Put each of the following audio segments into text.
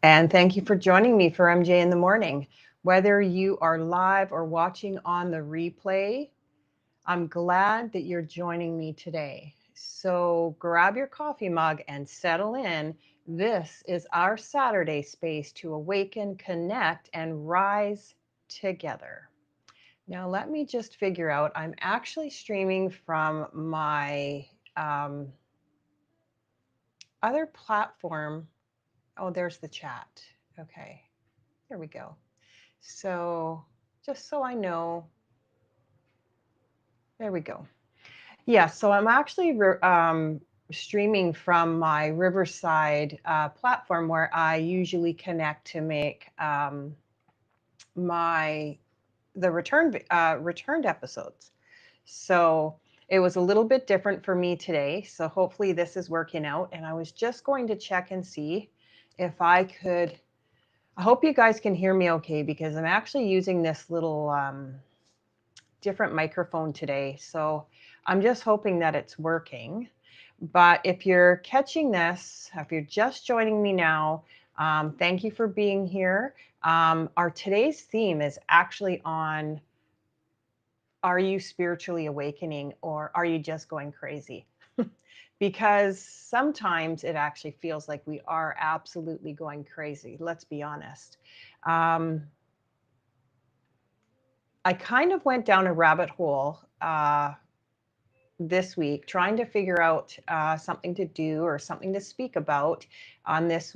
And thank you for joining me for MJ in the Morning. Whether you are live or watching on the replay, I'm glad that you're joining me today. So grab your coffee mug and settle in. This is our Saturday space to awaken, connect, and rise together. Now, let me just figure out, I'm actually streaming from my other platform. Oh, there's the chat. Okay, here we go. So just so I know, there we go. Yeah, so I'm actually streaming from my Riverside platform where I usually connect to make my the returned episodes. So it was a little bit different for me today. So hopefully this is working out. And I was just going to check and see if I could. I hope you guys can hear me okay because I'm actually using this little different microphone today. So I'm just hoping that it's working. But if you're catching this, if you're just joining me now, thank you for being here. Our today's theme is actually on, are you spiritually awakening or are you just going crazy? Because sometimes it actually feels like we are absolutely going crazy. Let's be honest. Um, I kind of went down a rabbit hole this week trying to figure out something to do or something to speak about on this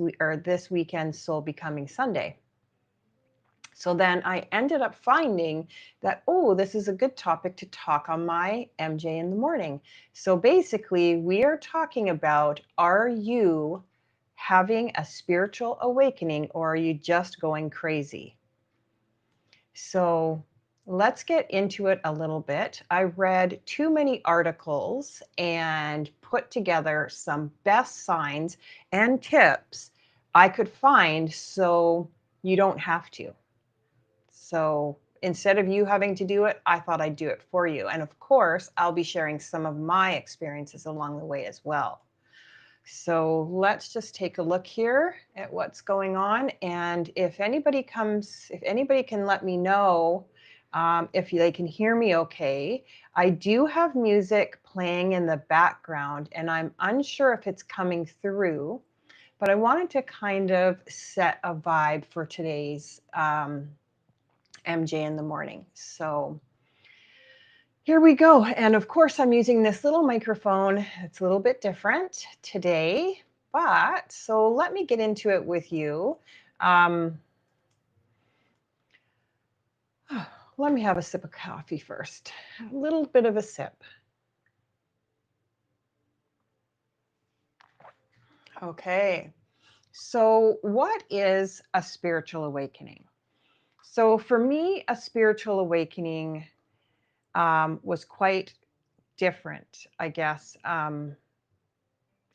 weekend Soul Becoming Sunday. So then I ended up finding that, oh, this is a good topic to talk on my MJ in the Morning. So basically, we are talking about, are you having a spiritual awakening or are you just going crazy? So let's get into it a little bit. I read too many articles and put together some best signs and tips I could find so you don't have to. So instead of you having to do it, I thought I'd do it for you. And of course, I'll be sharing some of my experiences along the way as well. So let's just take a look here at what's going on. And if anybody can let me know if they can hear me okay. I do have music playing in the background and I'm unsure if it's coming through, but I wanted to kind of set a vibe for today's MJ in the Morning. So here we go. And of course, I'm using this little microphone. It's a little bit different today, but so let me get into it with you. Let me have a sip of coffee first. A little bit of a sip. Okay. So, what is a spiritual awakening? So, for me, a spiritual awakening was quite different, I guess.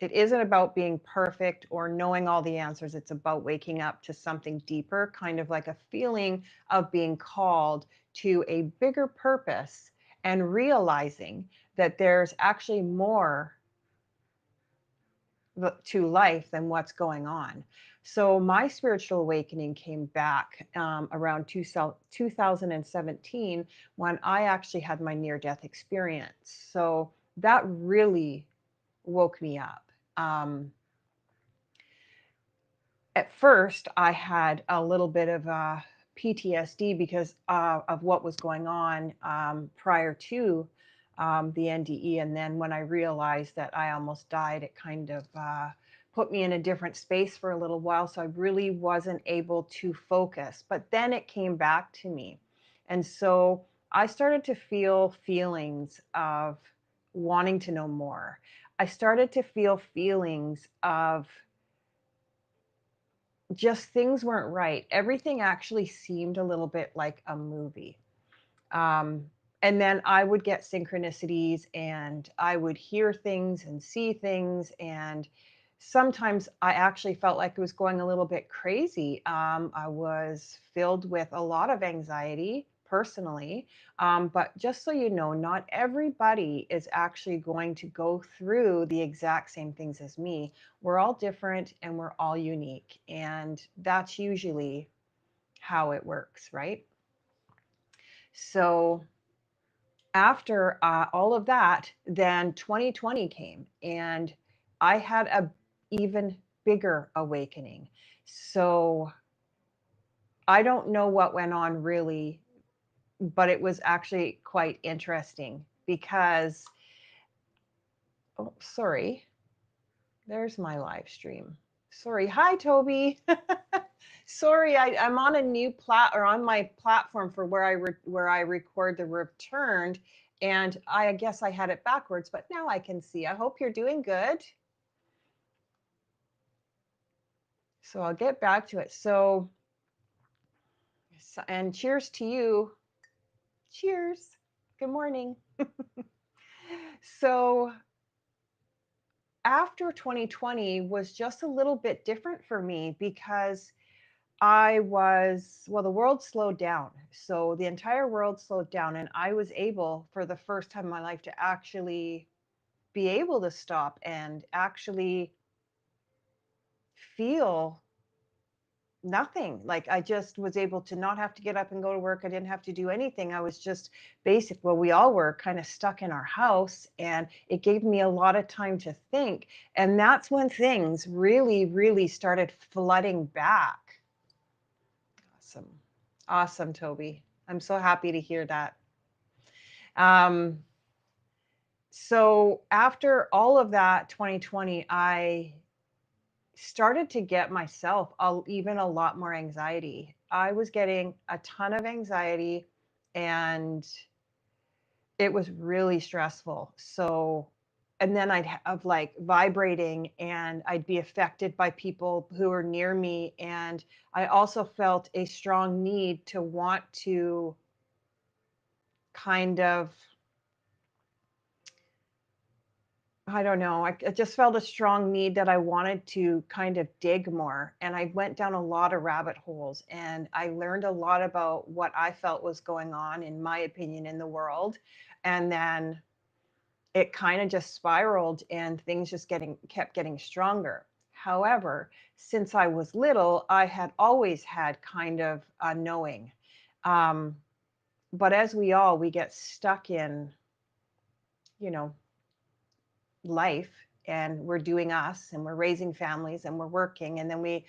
It isn't about being perfect or knowing all the answers. It's about waking up to something deeper, kind of like a feeling of being called to a bigger purpose and realizing that there's actually more to life than what's going on. So my spiritual awakening came back around 2017 when I actually had my near-death experience. So that really woke me up. At first, I had a little bit of PTSD because of what was going on prior to the NDE. And then when I realized that I almost died, it kind of put me in a different space for a little while. So I really wasn't able to focus. But then it came back to me. And so I started to feel feelings of wanting to know more. I started to feel feelings of just things weren't right. Everything actually seemed a little bit like a movie. Um, and then I would get synchronicities and I would hear things and see things. And sometimes I actually felt like it was going a little bit crazy. I was filled with a lot of anxiety, personally. But just so you know, not everybody is actually going to go through the exact same things as me. We're all different and we're all unique. And that's usually how it works, right? So after all of that, then 2020 came and I had a even bigger awakening. So I don't know what went on really, but it was actually quite interesting because, oh, sorry, there's my live stream. Sorry. Hi, Toby. Sorry, I'm on a new or on my platform for where I record the returned, and I guess I had it backwards, but now I can see. I hope you're doing good. So I'll get back to it. And cheers to you. Cheers. Good morning. So after 2020 was just a little bit different for me because the world slowed down. So the entire world slowed down, and I was able, for the first time in my life, to actually be able to stop and actually feel nothing. Like I just was able to not have to get up and go to work. I didn't have to do anything. I was just basic. Well, we all were kind of stuck in our house, and it gave me a lot of time to think. And that's when things really, really started flooding back. Awesome. Awesome, Toby. I'm so happy to hear that. Um, so after all of that 2020, I started to get myself even a lot more anxiety. I was getting a ton of anxiety and it was really stressful. So, and then I'd have like vibrating and I'd be affected by people who are near me. And I also felt a strong need to want to kind of, I don't know, I just felt a strong need that I wanted to kind of dig more. And I went down a lot of rabbit holes and I learned a lot about what I felt was going on, in my opinion, in the world. And then it kind of just spiraled and things just kept getting stronger. However, since I was little, I had always had kind of a knowing. Um, but as we get stuck in, you know, life, and we're doing us and we're raising families and we're working, and then we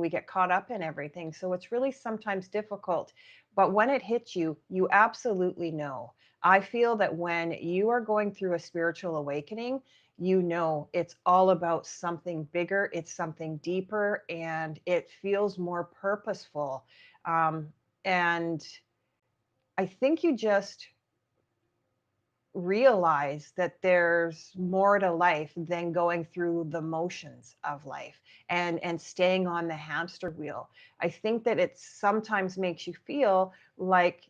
get caught up in everything. So it's really sometimes difficult. But when it hits you, you absolutely know. I feel that when you are going through a spiritual awakening, you know it's all about something bigger, it's something deeper, and it feels more purposeful. And I think you just realize that there's more to life than going through the motions of life and staying on the hamster wheel. I think that it sometimes makes you feel like,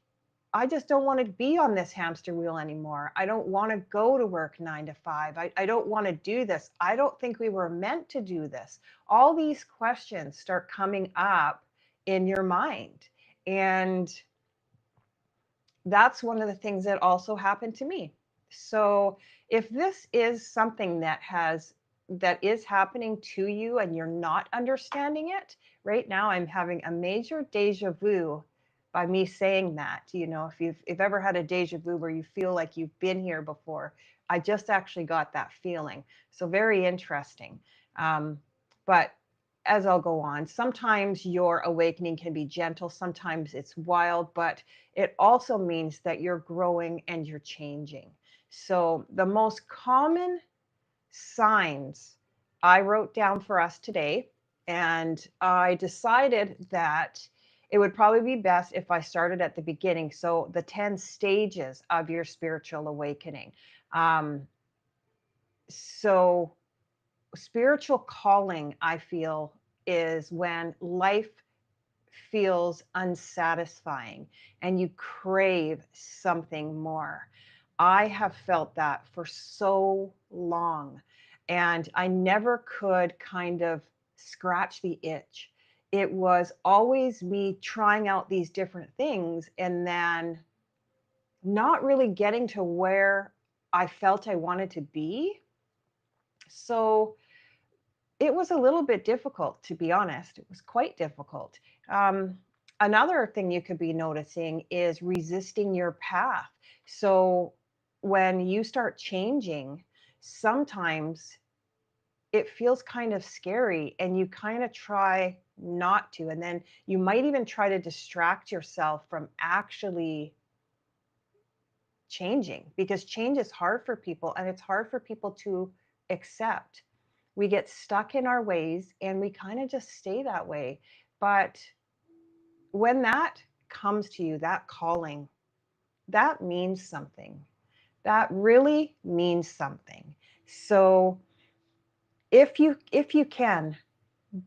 I just don't want to be on this hamster wheel anymore. I don't want to go to work 9 to 5. I don't want to do this. I don't think we were meant to do this. All these questions start coming up in your mind. And that's one of the things that also happened to me. So if this is something that is happening to you and you're not understanding it, right now I'm having a major deja vu by me saying that. You know, if ever had a deja vu where you feel like you've been here before, I just actually got that feeling. So very interesting. But as I'll go on, sometimes your awakening can be gentle, sometimes it's wild, but it also means that you're growing and you're changing. So the most common signs I wrote down for us today, and I decided that it would probably be best if I started at the beginning. So the 10 stages of your spiritual awakening. Um, so spiritual calling, I feel, is when life feels unsatisfying and you crave something more. I have felt that for so long, and I never could kind of scratch the itch. it was always me trying out these different things and then not really getting to where I felt I wanted to be. So it was a little bit difficult, to be honest. It was quite difficult. Um, Another thing you could be noticing is resisting your path. So when you start changing, sometimes it feels kind of scary and you kind of try not to. And then you might even try to distract yourself from actually changing because change is hard for people and it's hard for people to accept. We get stuck in our ways and we kind of just stay that way. But when that comes to you, that calling, that means something. That really means something. So if you can,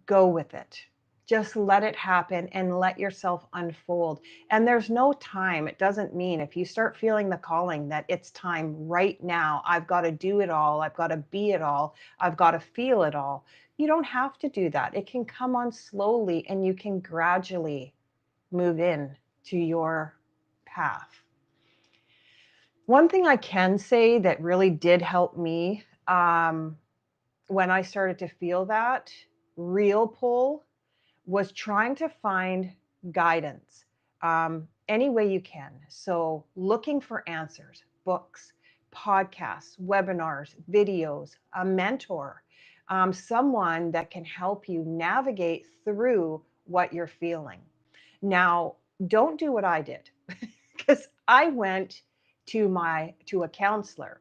go with it. Just let it happen and let yourself unfold. And there's no time. It doesn't mean if you start feeling the calling that it's time right now. I've got to do it all. I've got to be it all. I've got to feel it all. You don't have to do that. It can come on slowly and you can gradually move in to your path. One thing I can say that really did help me when I started to feel that real pull was trying to find guidance any way you can. So, looking for answers, books, podcasts, webinars, videos, a mentor, someone that can help you navigate through what you're feeling. Now, don't do what I did because I went to a counselor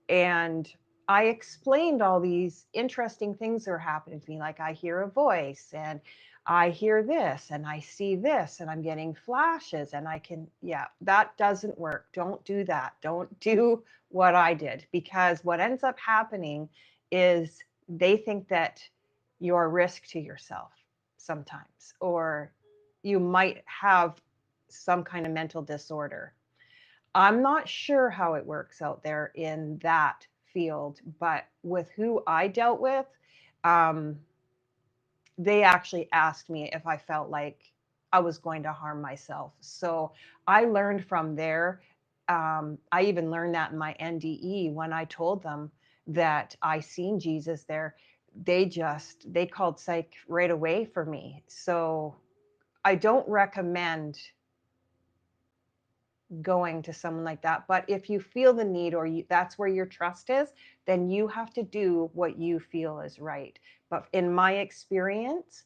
and I explained all these interesting things that are happening to me. Like I hear a voice and I hear this and I see this and I'm getting flashes and I can, yeah, that doesn't work. Don't do that. Don't do what I did because what ends up happening is they think that you're a risk to yourself sometimes, or you might have some kind of mental disorder. I'm not sure how it works out there in that field, but with who I dealt with, um, they actually asked me if I felt like I was going to harm myself. So I learned from there. I even learned that in my NDE when I told them that I seen Jesus there. They called psych right away for me. So I don't recommend going to someone like that. But if you feel the need or that's where your trust is, then you have to do what you feel is right. But in my experience,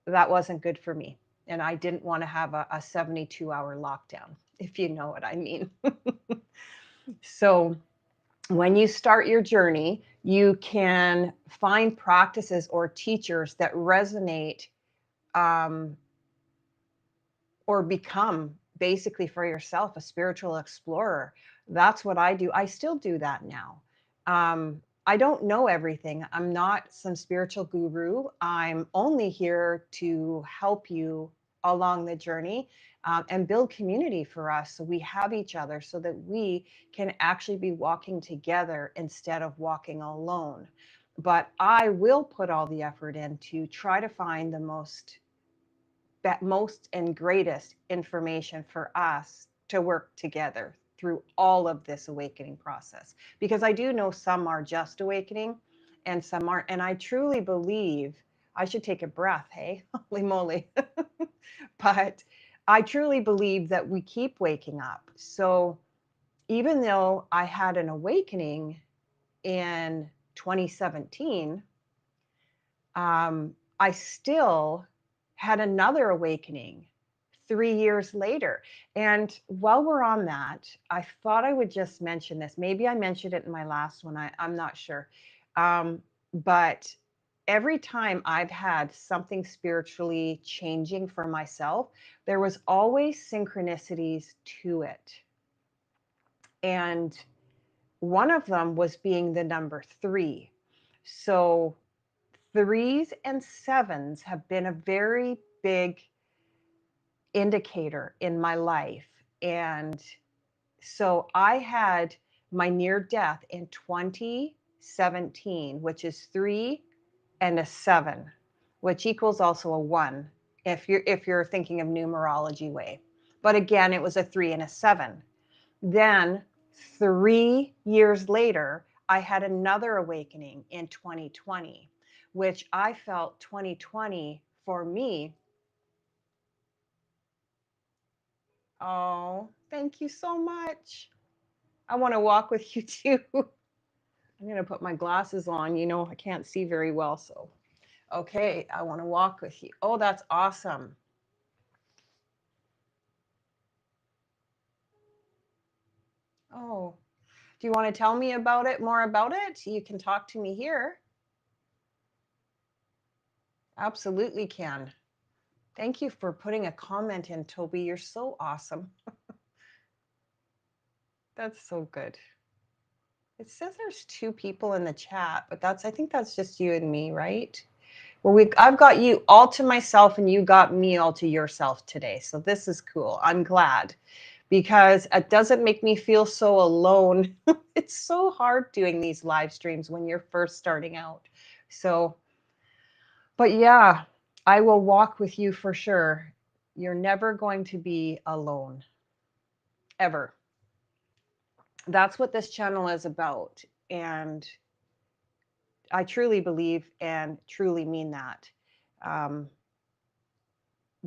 that wasn't good for me. And I didn't want to have a 72-hour lockdown, if you know what I mean. So when you start your journey, you can find practices or teachers that resonate um, or become basically for yourself a spiritual explorer. That's what I do. I still do that now. I don't know everything. I'm not some spiritual guru. I'm only here to help you along the journey and build community for us so we have each other so that we can actually be walking together instead of walking alone. But I will put all the effort in to try to find the most and greatest information for us to work together through all of this awakening process. Because I do know some are just awakening and some aren't. And I truly believe I should take a breath, hey, holy moly. But I truly believe that we keep waking up. So even though I had an awakening in 2017, I still had another awakening 3 years later. And while we're on that, I thought I would just mention this. Maybe I mentioned it in my last one. I'm not sure. But every time I've had something spiritually changing for myself, there was always synchronicities to it. And one of them was being the number 3. So threes and sevens have been a very big indicator in my life. And so I had my near death in 2017, which is 3 and a 7. which equals also a 1 if you're thinking of numerology way. But again, it was a 3 and a 7. Then 3 years later, I had another awakening in 2020, which I felt 2020 for me. Oh, thank you so much. I want to walk with you too. I'm going to put my glasses on. I can't see very well. So, okay, I want to walk with you. Oh, that's awesome. Oh, do you want to tell me more about it? You can talk to me here. Absolutely can. Thank you for putting a comment in, Toby. You're so awesome. That's so good. It says there's 2 people in the chat, but I think that's just you and me, right? Well, I've got you all to myself and you got me all to yourself today. So this is cool. I'm glad because it doesn't make me feel so alone. It's so hard doing these live streams when you're first starting out. So, but yeah, I will walk with you for sure. You're never going to be alone, ever. That's what this channel is about. And I truly believe and truly mean that. Um,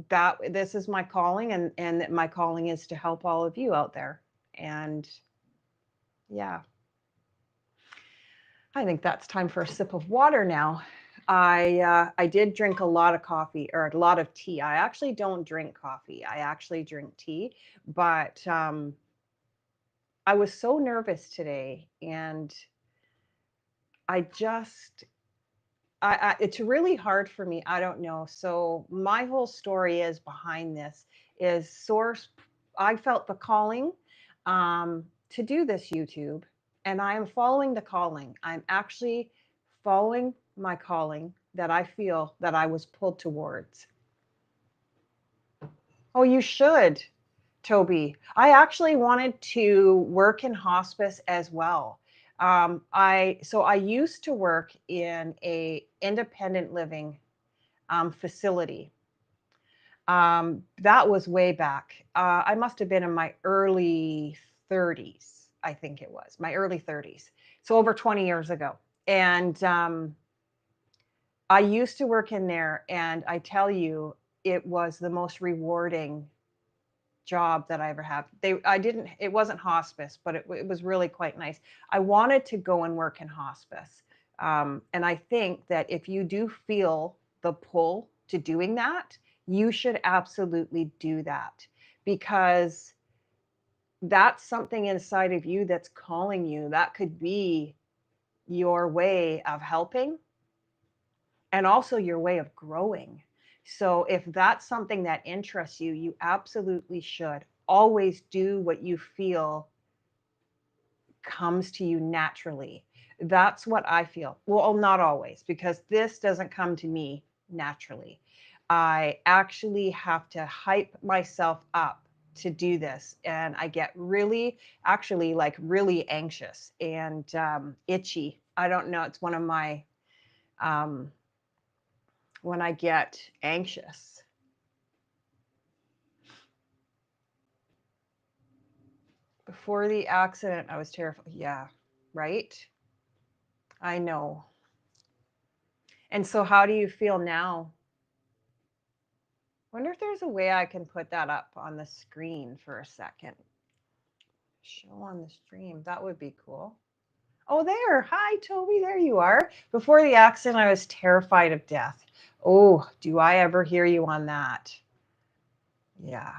that this is my calling, and my calling is to help all of you out there. And yeah, I think that's time for a sip of water now. I did drink a lot of coffee or a lot of tea. I actually don't drink coffee. I actually drink tea, but I was so nervous today, and I just it's really hard for me. I don't know. So my whole story is behind this is source. I felt the calling to do this YouTube, and I am following the calling. I'm actually following my calling that I feel that I was pulled towards. Oh, you should, Toby. I actually wanted to work in hospice as well. I used to work in a independent living facility. That was way back. I must have been in my early 30s, I think it was my early 30s. So over 20 years ago. And I used to work in there, and I tell you, it was the most rewarding job that I ever had. It wasn't hospice, but it was really quite nice. I wanted to go and work in hospice. And I think that if you do feel the pull to doing that, you should absolutely do that, because that's something inside of you that's calling you. That could be your way of helping and also your way of growing. So if that's something that interests you, you absolutely should always do what you feel comes to you naturally. That's what I feel. Well, not always, because this doesn't come to me naturally. I actually have to hype myself up to do this. And I get actually like really anxious and itchy. I don't know. It's one of my, when I get anxious. Before the accident, I was terrified. Yeah, right? I know. And so, how do you feel now? Wonder if there's a way I can put that up on the screen for a second. Show on the stream. That would be cool. Oh, there. Hi, Toby. There you are. Before the accident, I was terrified of death. Oh, do I ever hear you on that? Yeah.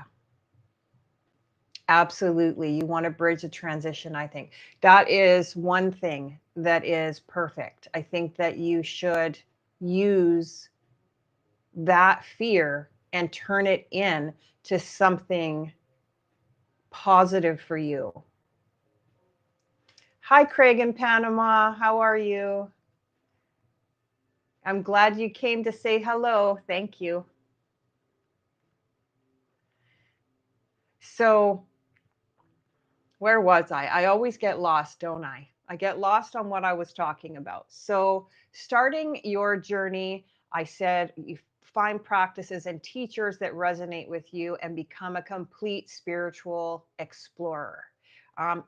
Absolutely. You want to bridge the transition, I think. That is one thing that is perfect. I think that you should use that fear and turn it in to something positive for you. Hi, Craig in Panama. How are you? I'm glad you came to say hello. Thank you. So, where was I? I always get lost, don't I? I get lost on what I was talking about. So, starting your journey, I said you find practices and teachers that resonate with you and become a complete spiritual explorer.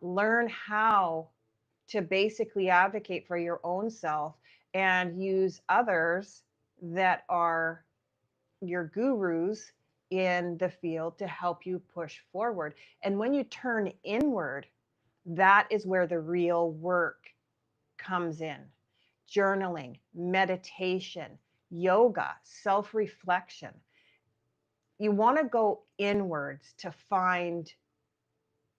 Learn how to basically advocate for your own self and use others that are your gurus in the field to help you push forward. And when you turn inward, that is where the real work comes in. Journaling, meditation, yoga, self reflection. You want to go inwards to find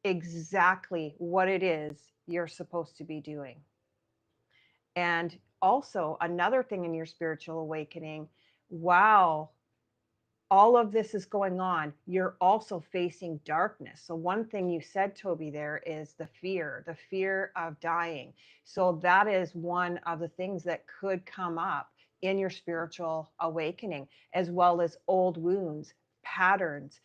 exactly what it is you're supposed to be doing. And also, another thing in your spiritual awakening, wow, all of this is going on, you're also facing darkness. So, one thing you said, Toby, there is the fear of dying. So, that is one of the things that could come up in your spiritual awakening, as well as old wounds, patterns.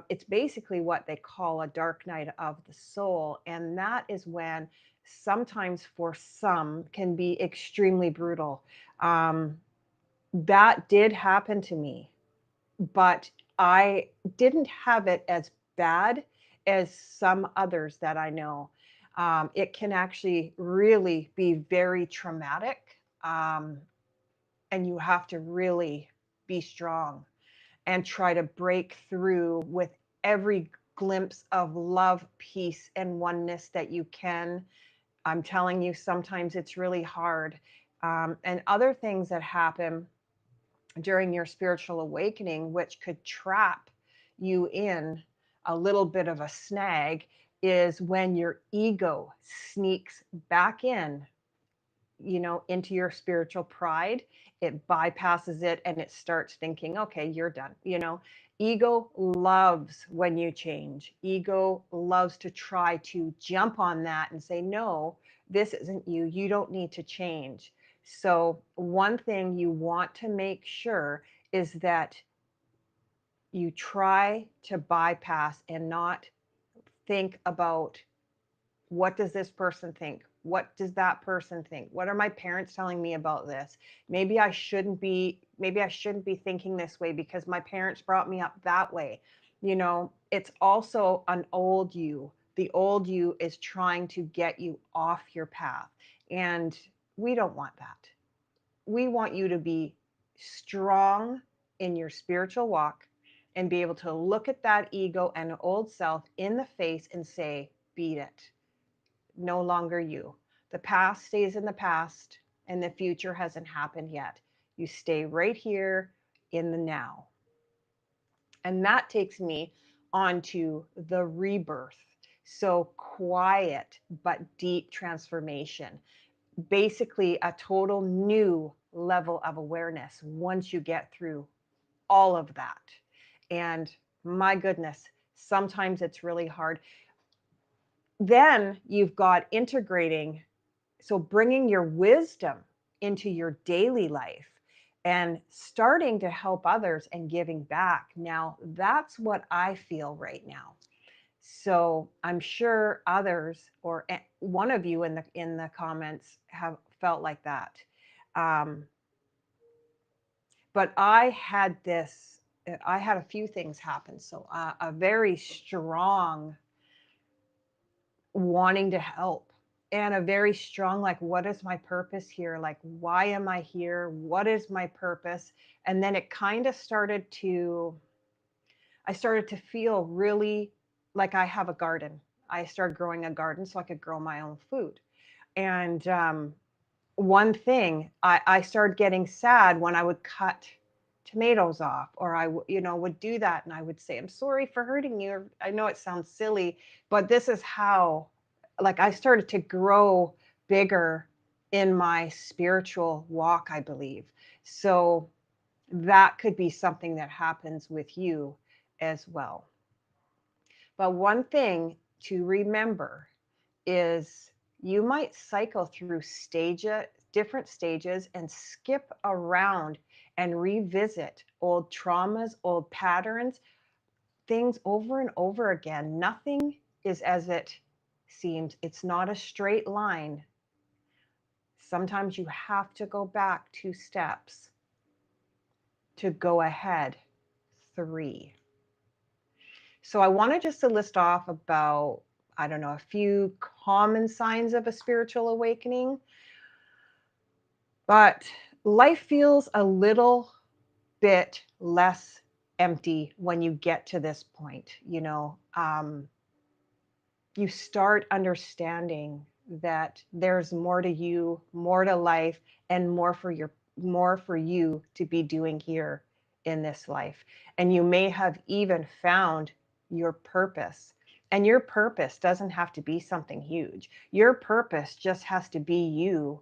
It's basically what they call a dark night of the soul. And that is when sometimes for some can be extremely brutal. That did happen to me, but I didn't have it as bad as some others that I know. It can actually really be very traumatic, and you have to really be strong and try to break through with every glimpse of love, peace, and oneness that you can. I'm telling you, sometimes it's really hard. And other things that happen during your spiritual awakening, which could trap you in a little bit of a snag, is when your ego sneaks back in, into your spiritual pride. It bypasses it and it starts thinking, okay, you're done. Ego loves when you change. Ego loves to try to jump on that and say, no, this isn't you. You don't need to change. So, one thing you want to make sure is that you try to bypass and not think about, what does this person think? What does that person think? What are my parents telling me about this? Maybe I shouldn't be thinking this way because my parents brought me up that way. It's also an old you. The old you is trying to get you off your path. And we don't want that. We want you to be strong in your spiritual walk and be able to look at that ego and old self in the face and say, beat it. No longer you. The past stays in the past and the future hasn't happened yet. You stay right here in the now. And that takes me onto the rebirth. So, quiet but deep transformation. Basically, a total new level of awareness once you get through all of that. And my goodness, sometimes it's really hard. Then you've got integrating, so bringing your wisdom into your daily life and starting to help others and giving back. Now, that's what I feel right now. So I'm sure others, or one of you in the comments, have felt like that. Um, but I had a few things happen. So a very strong wanting to help, and a very strong, like, what is my purpose here? Like, why am I here? What is my purpose? And then it kind of I started to feel really like I have a garden. I started growing a garden so I could grow my own food. And one thing, I started getting sad when I would cut tomatoes off, or would do that. And I would say, I'm sorry for hurting you. I know it sounds silly, but this is how, like, I started to grow bigger in my spiritual walk, I believe. So that could be something that happens with you as well. But one thing to remember is you might cycle through different stages and skip around and revisit old traumas, old patterns, things over and over again. Nothing is as it seems. It's not a straight line. Sometimes you have to go back 2 steps to go ahead, 3. So I wanted just to list off about, I don't know, a few common signs of a spiritual awakening. But life feels a little bit less empty when you get to this point. You start understanding that there's more to you, more to life, and more for you to be doing here in this life. And you may have even found your purpose. And your purpose doesn't have to be something huge. Your purpose just has to be you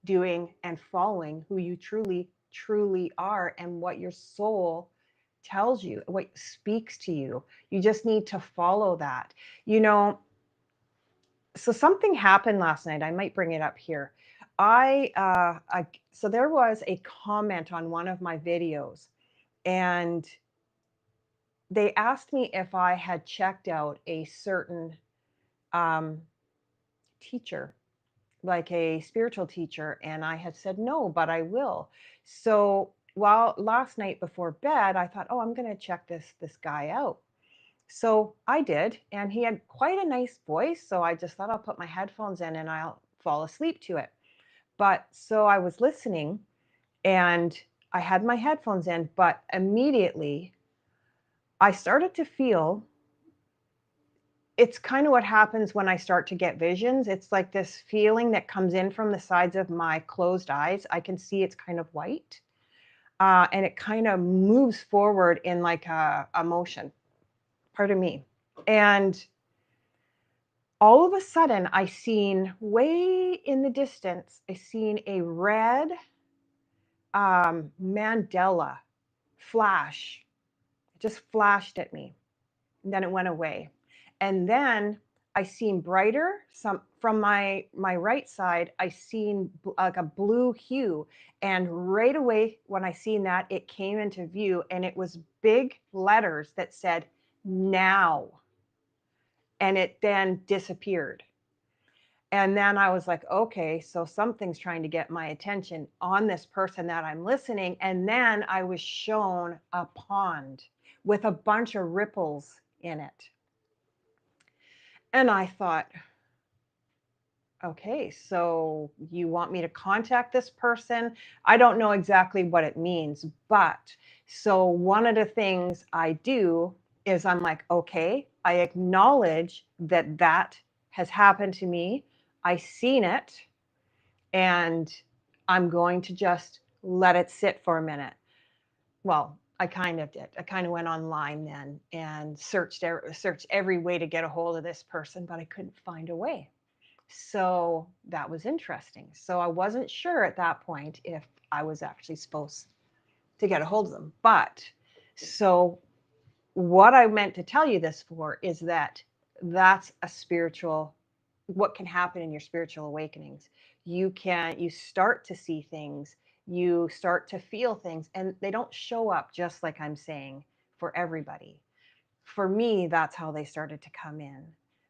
doing and following who you truly are, and what your soul tells you, what speaks to you. You just need to follow that. So something happened last night. I might bring it up here. So there was a comment on one of my videos, and they asked me if I had checked out a certain um, teacher, like a spiritual teacher, and I had said no, but I will. So while last night before bed, I thought, oh, I'm going to check this guy out. So I did, and he had quite a nice voice. So I just thought I'll put my headphones in and I'll fall asleep to it. But so I was listening, and I had my headphones in, but immediately I started to feel, it's kind of what happens when I start to get visions. It's like this feeling that comes in from the sides of my closed eyes. I can see it's kind of white, and it kind of moves forward in like a motion. Pardon me. And all of a sudden, I seen way in the distance, I seen a red mandala flash. It just flashed at me. And then it went away. And then I seen brighter, some from my right side, I seen like a blue hue. And right away when I seen that, it came into view, and it was big letters that said now. And it then disappeared. And then I was like, okay, so something's trying to get my attention on this person that I'm listening. And then I was shown a pond with a bunch of ripples in it. And I thought, okay, so you want me to contact this person? I don't know exactly what it means, but so one of the things I do is I'm like, okay, I acknowledge that that has happened to me. I seen it, and I'm going to just let it sit for a minute. Well, I kind of did. I kind of went online then and searched every way to get a hold of this person, but I couldn't find a way. So that was interesting. So I wasn't sure at that point if I was actually supposed to get a hold of them. But so what I meant to tell you this for is that that's a spiritual, what can happen in your spiritual awakenings. You start to see things, you start to feel things, and they don't show up just like I'm saying for everybody. For me, that's how they started to come in,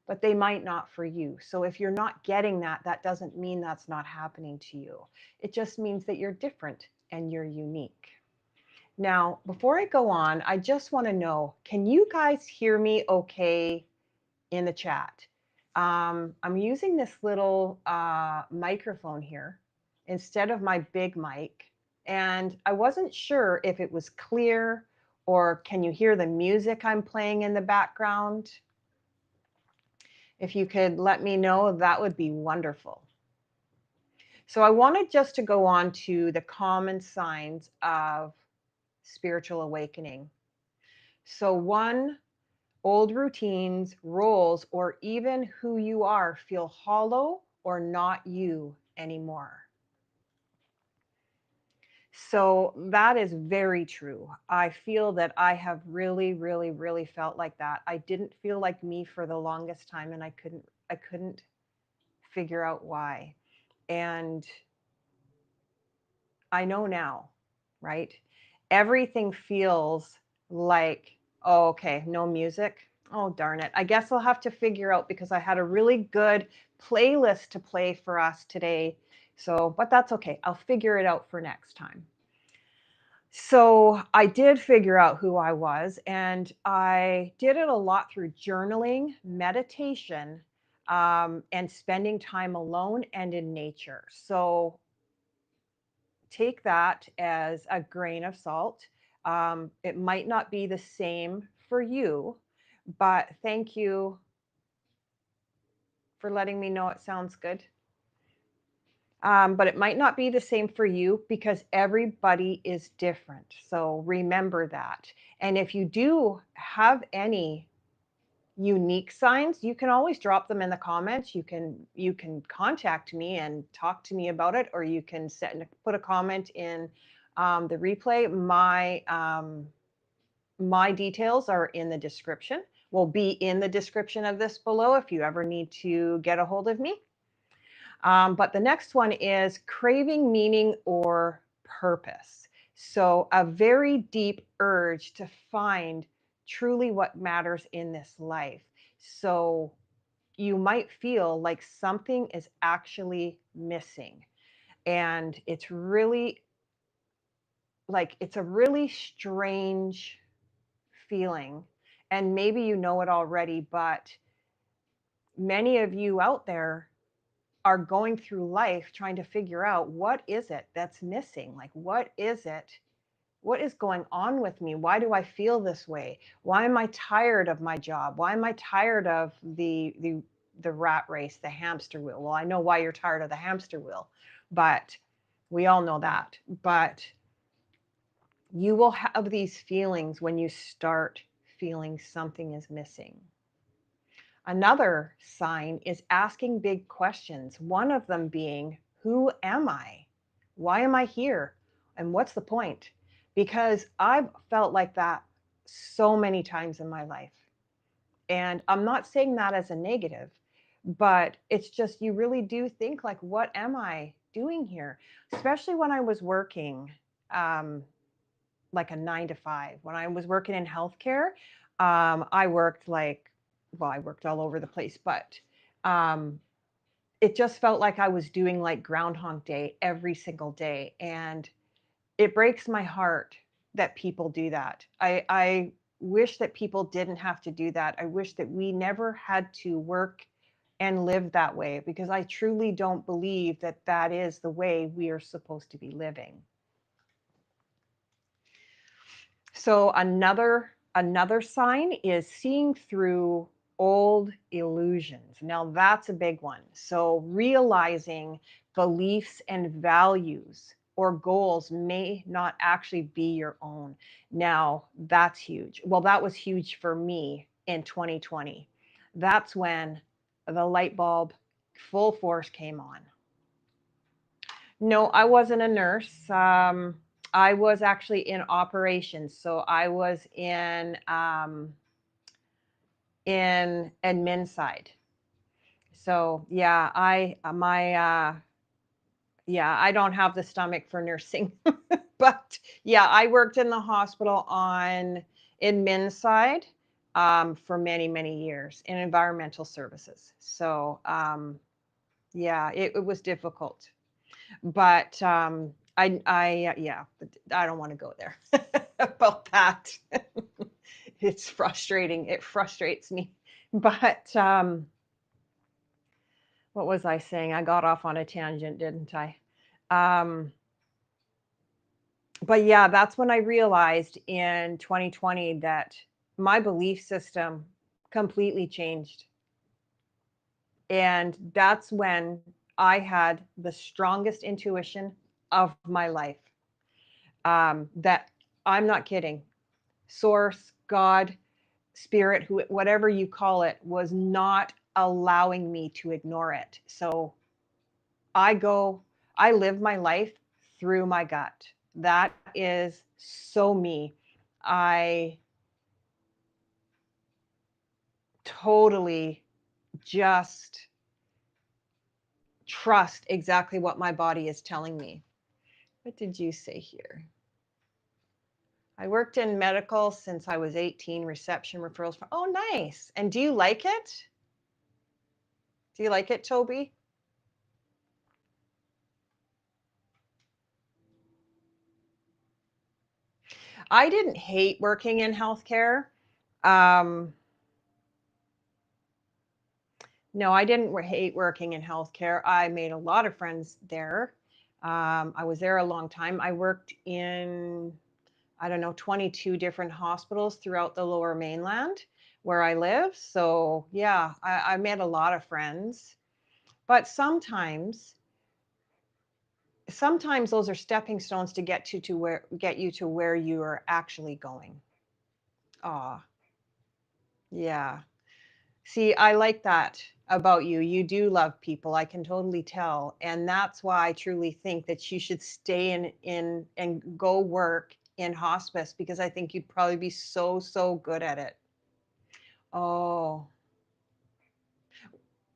but they might not for you. So if you're not getting that, that doesn't mean that's not happening to you. It just means that you're different and you're unique. Now, before I go on, I just want to know, can you guys hear me okay in the chat? I'm using this little microphone here instead of my big mic, and I wasn't sure if it was clear, or can you hear the music I'm playing in the background? If you could let me know, that would be wonderful. So I wanted just to go on to the common signs of spiritual awakening. So one, old routines, roles, or even who you are feel hollow or not you anymore. So that is very true. I feel that I have really felt like that. I didn't feel like me for the longest time, and I couldn't figure out why. And I know now, right? Everything feels like, oh, okay, no music. Oh, darn it. I guess I'll have to figure out, because I had a really good playlist to play for us today. So, but that's okay. I'll figure it out for next time. So I did figure out who I was, and I did it a lot through journaling, meditation, and spending time alone and in nature. So take that as a grain of salt. It might not be the same for you, but thank you for letting me know it sounds good. But it might not be the same for you because everybody is different. So remember that. And if you do have any unique signs, you can always drop them in the comments. You can contact me and talk to me about it, or you can put a comment in the replay. My details are in the description. Will be in the description of this below if you ever need to get a hold of me. But the next one is craving meaning or purpose. So, a very deep urge to find truly what matters in this life. So, you might feel like something is actually missing. And it's really it's a really strange feeling. And maybe you know it already, but many of you out there are going through life trying to figure out what is it that's missing? Like, what is it? What is going on with me? Why do I feel this way? Why am I tired of my job? Why am I tired of the rat race, the hamster wheel? Well, I know why you're tired of the hamster wheel, but we all know that. But you will have these feelings when you start feeling something is missing. Another sign is asking big questions, one of them being, who am I? Why am I here? And what's the point? Because I've felt like that so many times in my life. And I'm not saying that as a negative, but it's just you really do think like, what am I doing here? Especially when I was working like a 9 to 5. When I was working in healthcare, I worked I worked all over the place, but um, it just felt like I was doing like Groundhog Day every single day. And it breaks my heart that people do that. I wish that people didn't have to do that. I wish that we never had to work and live that way because I truly don't believe that that is the way we are supposed to be living. So another sign is seeing through old illusions. Now that's a big one. So realizing beliefs and values or goals may not actually be your own. Now that's huge. Well, that was huge for me in 2020. That's when the light bulb full force came on. No, I wasn't a nurse. I was actually in operations, so I was in admin side. So yeah, I don't have the stomach for nursing, but yeah, I worked in the hospital on admin side for many years in environmental services. So yeah, it was difficult. But yeah, I don't want to go there about that. It's frustrating. It frustrates me. But what was I saying? I got off on a tangent, didn't I? Um, but yeah, that's when I realized in 2020 that my belief system completely changed. And that's when I had the strongest intuition of my life. That I'm not kidding. Source, God, spirit, whatever you call it, was not allowing me to ignore it. So I live my life through my gut. That is so me. I totally just trust exactly what my body is telling me. What did you say here? I worked in medical since I was 18, reception referrals for, oh, nice. And do you like it? Do you like it, Toby? I didn't hate working in healthcare. Um, no, I didn't hate working in healthcare. I made a lot of friends there. I was there a long time. I worked in, I don't know, 22 different hospitals throughout the Lower Mainland where I live. So yeah, I made a lot of friends. But sometimes those are stepping stones to get you to where you are actually going. Ah, yeah. See, I like that about you. You do love people. I can totally tell. And that's why I truly think that you should stay in and go work in hospice because I think you'd probably be so good at it. Oh,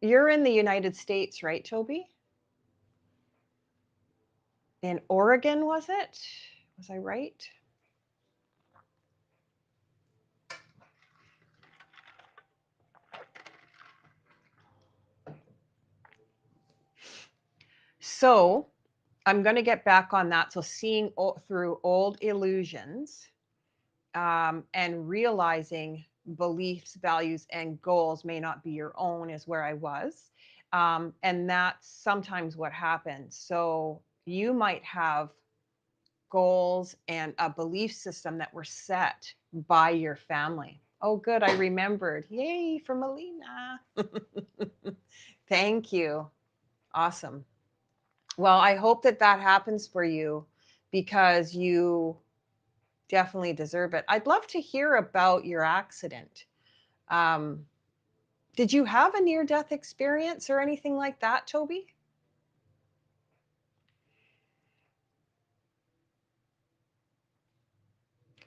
you're in the United States, right, Toby? In Oregon, was it? Was I right? So I'm going to get back on that. So seeing through old illusions and realizing beliefs, values, and goals may not be your own is where I was. And that's sometimes what happens. So you might have goals and a belief system that were set by your family. Oh, good. I remembered. Yay, from Alina. Thank you. Awesome. Well, I hope that that happens for you because you definitely deserve it. I'd love to hear about your accident. Um, did you have a near death experience or anything like that, Toby?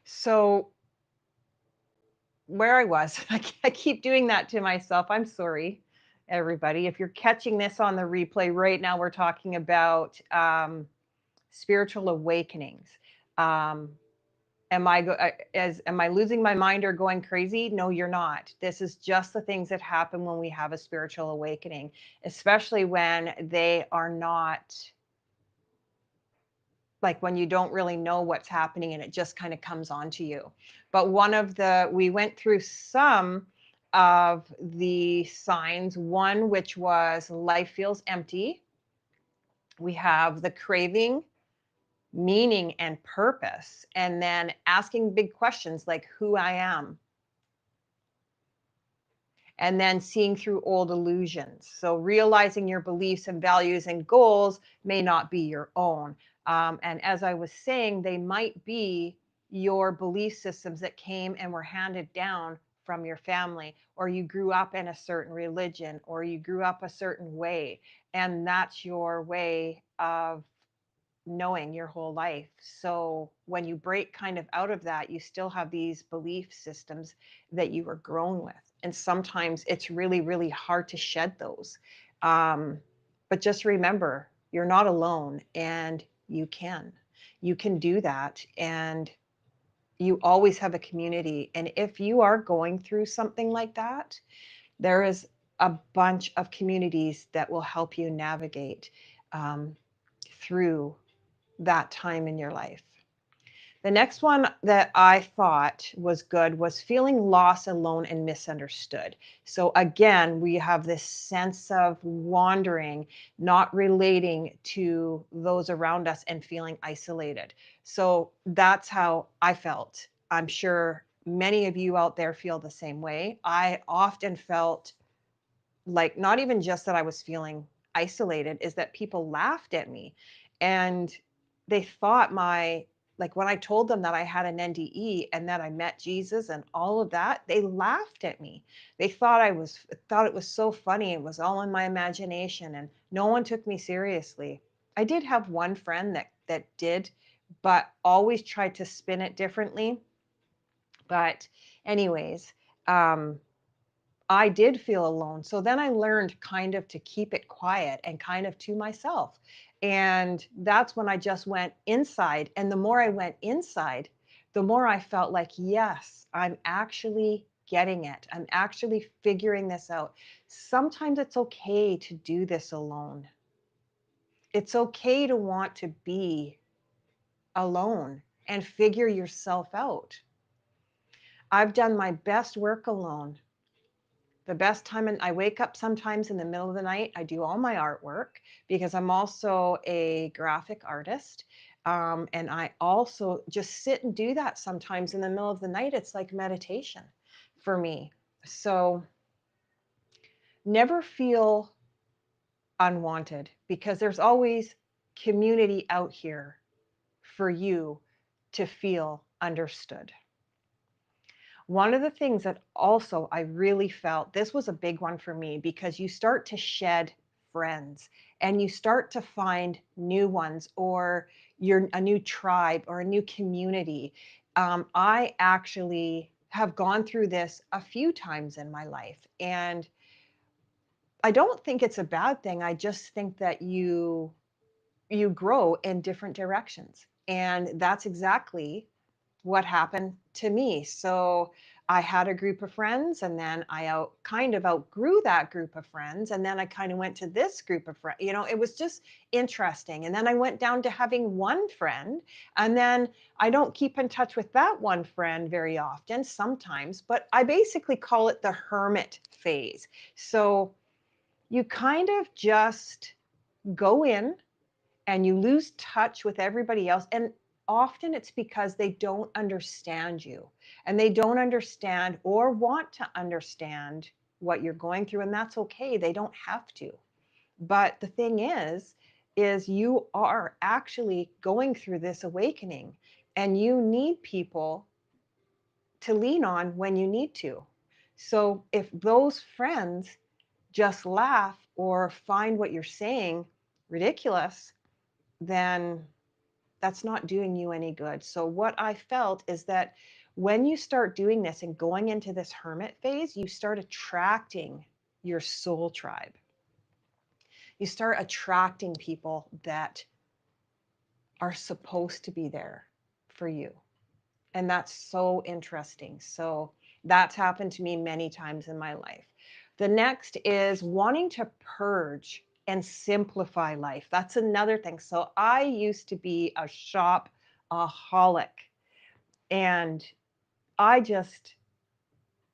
So, where I was, I keep doing that to myself. I'm sorry, everybody. If you're catching this on the replay right now, we're talking about spiritual awakenings. Um, am I losing my mind or going crazy? No, you're not. This is just the things that happen when we have a spiritual awakening, especially when they are not like when you don't really know what's happening and it just kind of comes onto you. But we went through some of the signs, one which was life feels empty. We have the craving, meaning, and purpose, and then asking big questions like who I am, and then seeing through old illusions. So realizing your beliefs and values and goals may not be your own. And as I was saying, they might be your belief systems that came and were handed down from your family, or you grew up in a certain religion, or you grew up a certain way. And that's your way of knowing your whole life. So when you break kind of out of that, you still have these belief systems that you were grown with. And sometimes it's really hard to shed those. Um, but just remember, you're not alone and you can. You can do that. And you always have a community. And if you are going through something like that, there is a bunch of communities that will help you navigate um, through that time in your life. The next one that I thought was good was feeling lost, alone, and misunderstood. So, again, we have this sense of wandering, not relating to those around us, and feeling isolated. So, that's how I felt. I'm sure many of you out there feel the same way. I often felt like not even just that I was feeling isolated, is that people laughed at me and they thought like when I told them that I had an NDE and that I met Jesus and all of that, they laughed at me. They thought it was so funny. It was all in my imagination and no one took me seriously. I did have one friend that did, but always tried to spin it differently. But anyways, um I did feel alone. So then I learned kind of to keep it quiet and kind of to myself. And that's when I just went inside. And the more I went inside, the more I felt like, yes, I'm actually getting it. I'm actually figuring this out. Sometimes it's okay to do this alone. It's okay to want to be alone. and figure yourself out. I've done my best work alone. The best time, and I wake up sometimes in the middle of the night. I do all my artwork because I'm also a graphic artist. And I also just sit and do that sometimes in the middle of the night. It's like meditation for me. So never feel unwanted, because there's always community out here for you to feel understood. One of the things that also I really felt, this was a big one for me, because you start to shed friends and you start to find new ones, or you're a new tribe or a new community. I actually have gone through this a few times in my life, and I don't think it's a bad thing. I just think that you grow in different directions. And that's exactly what happened to me. So I had a group of friends, and then I kind of outgrew that group of friends, and then I kind of went to this group of friends. It was just interesting. And then I went down to having one friend, and then I don't keep in touch with that one friend very often sometimes, but I basically call it the hermit phase. So you kind of just go in and you lose touch with everybody else. And often it's because they don't understand you, and they don't understand or want to understand what you're going through. And that's okay. They don't have to. But the thing is you are actually going through this awakening, and you need people to lean on when you need to. So if those friends just laugh or find what you're saying ridiculous, then that's not doing you any good. So what I felt is that when you start doing this and going into this hermit phase, you start attracting your soul tribe. You start attracting people that are supposed to be there for you. And that's so interesting. So that's happened to me many times in my life. The next is wanting to purge and simplify life. That's another thing. So I used to be a shopaholic, and I just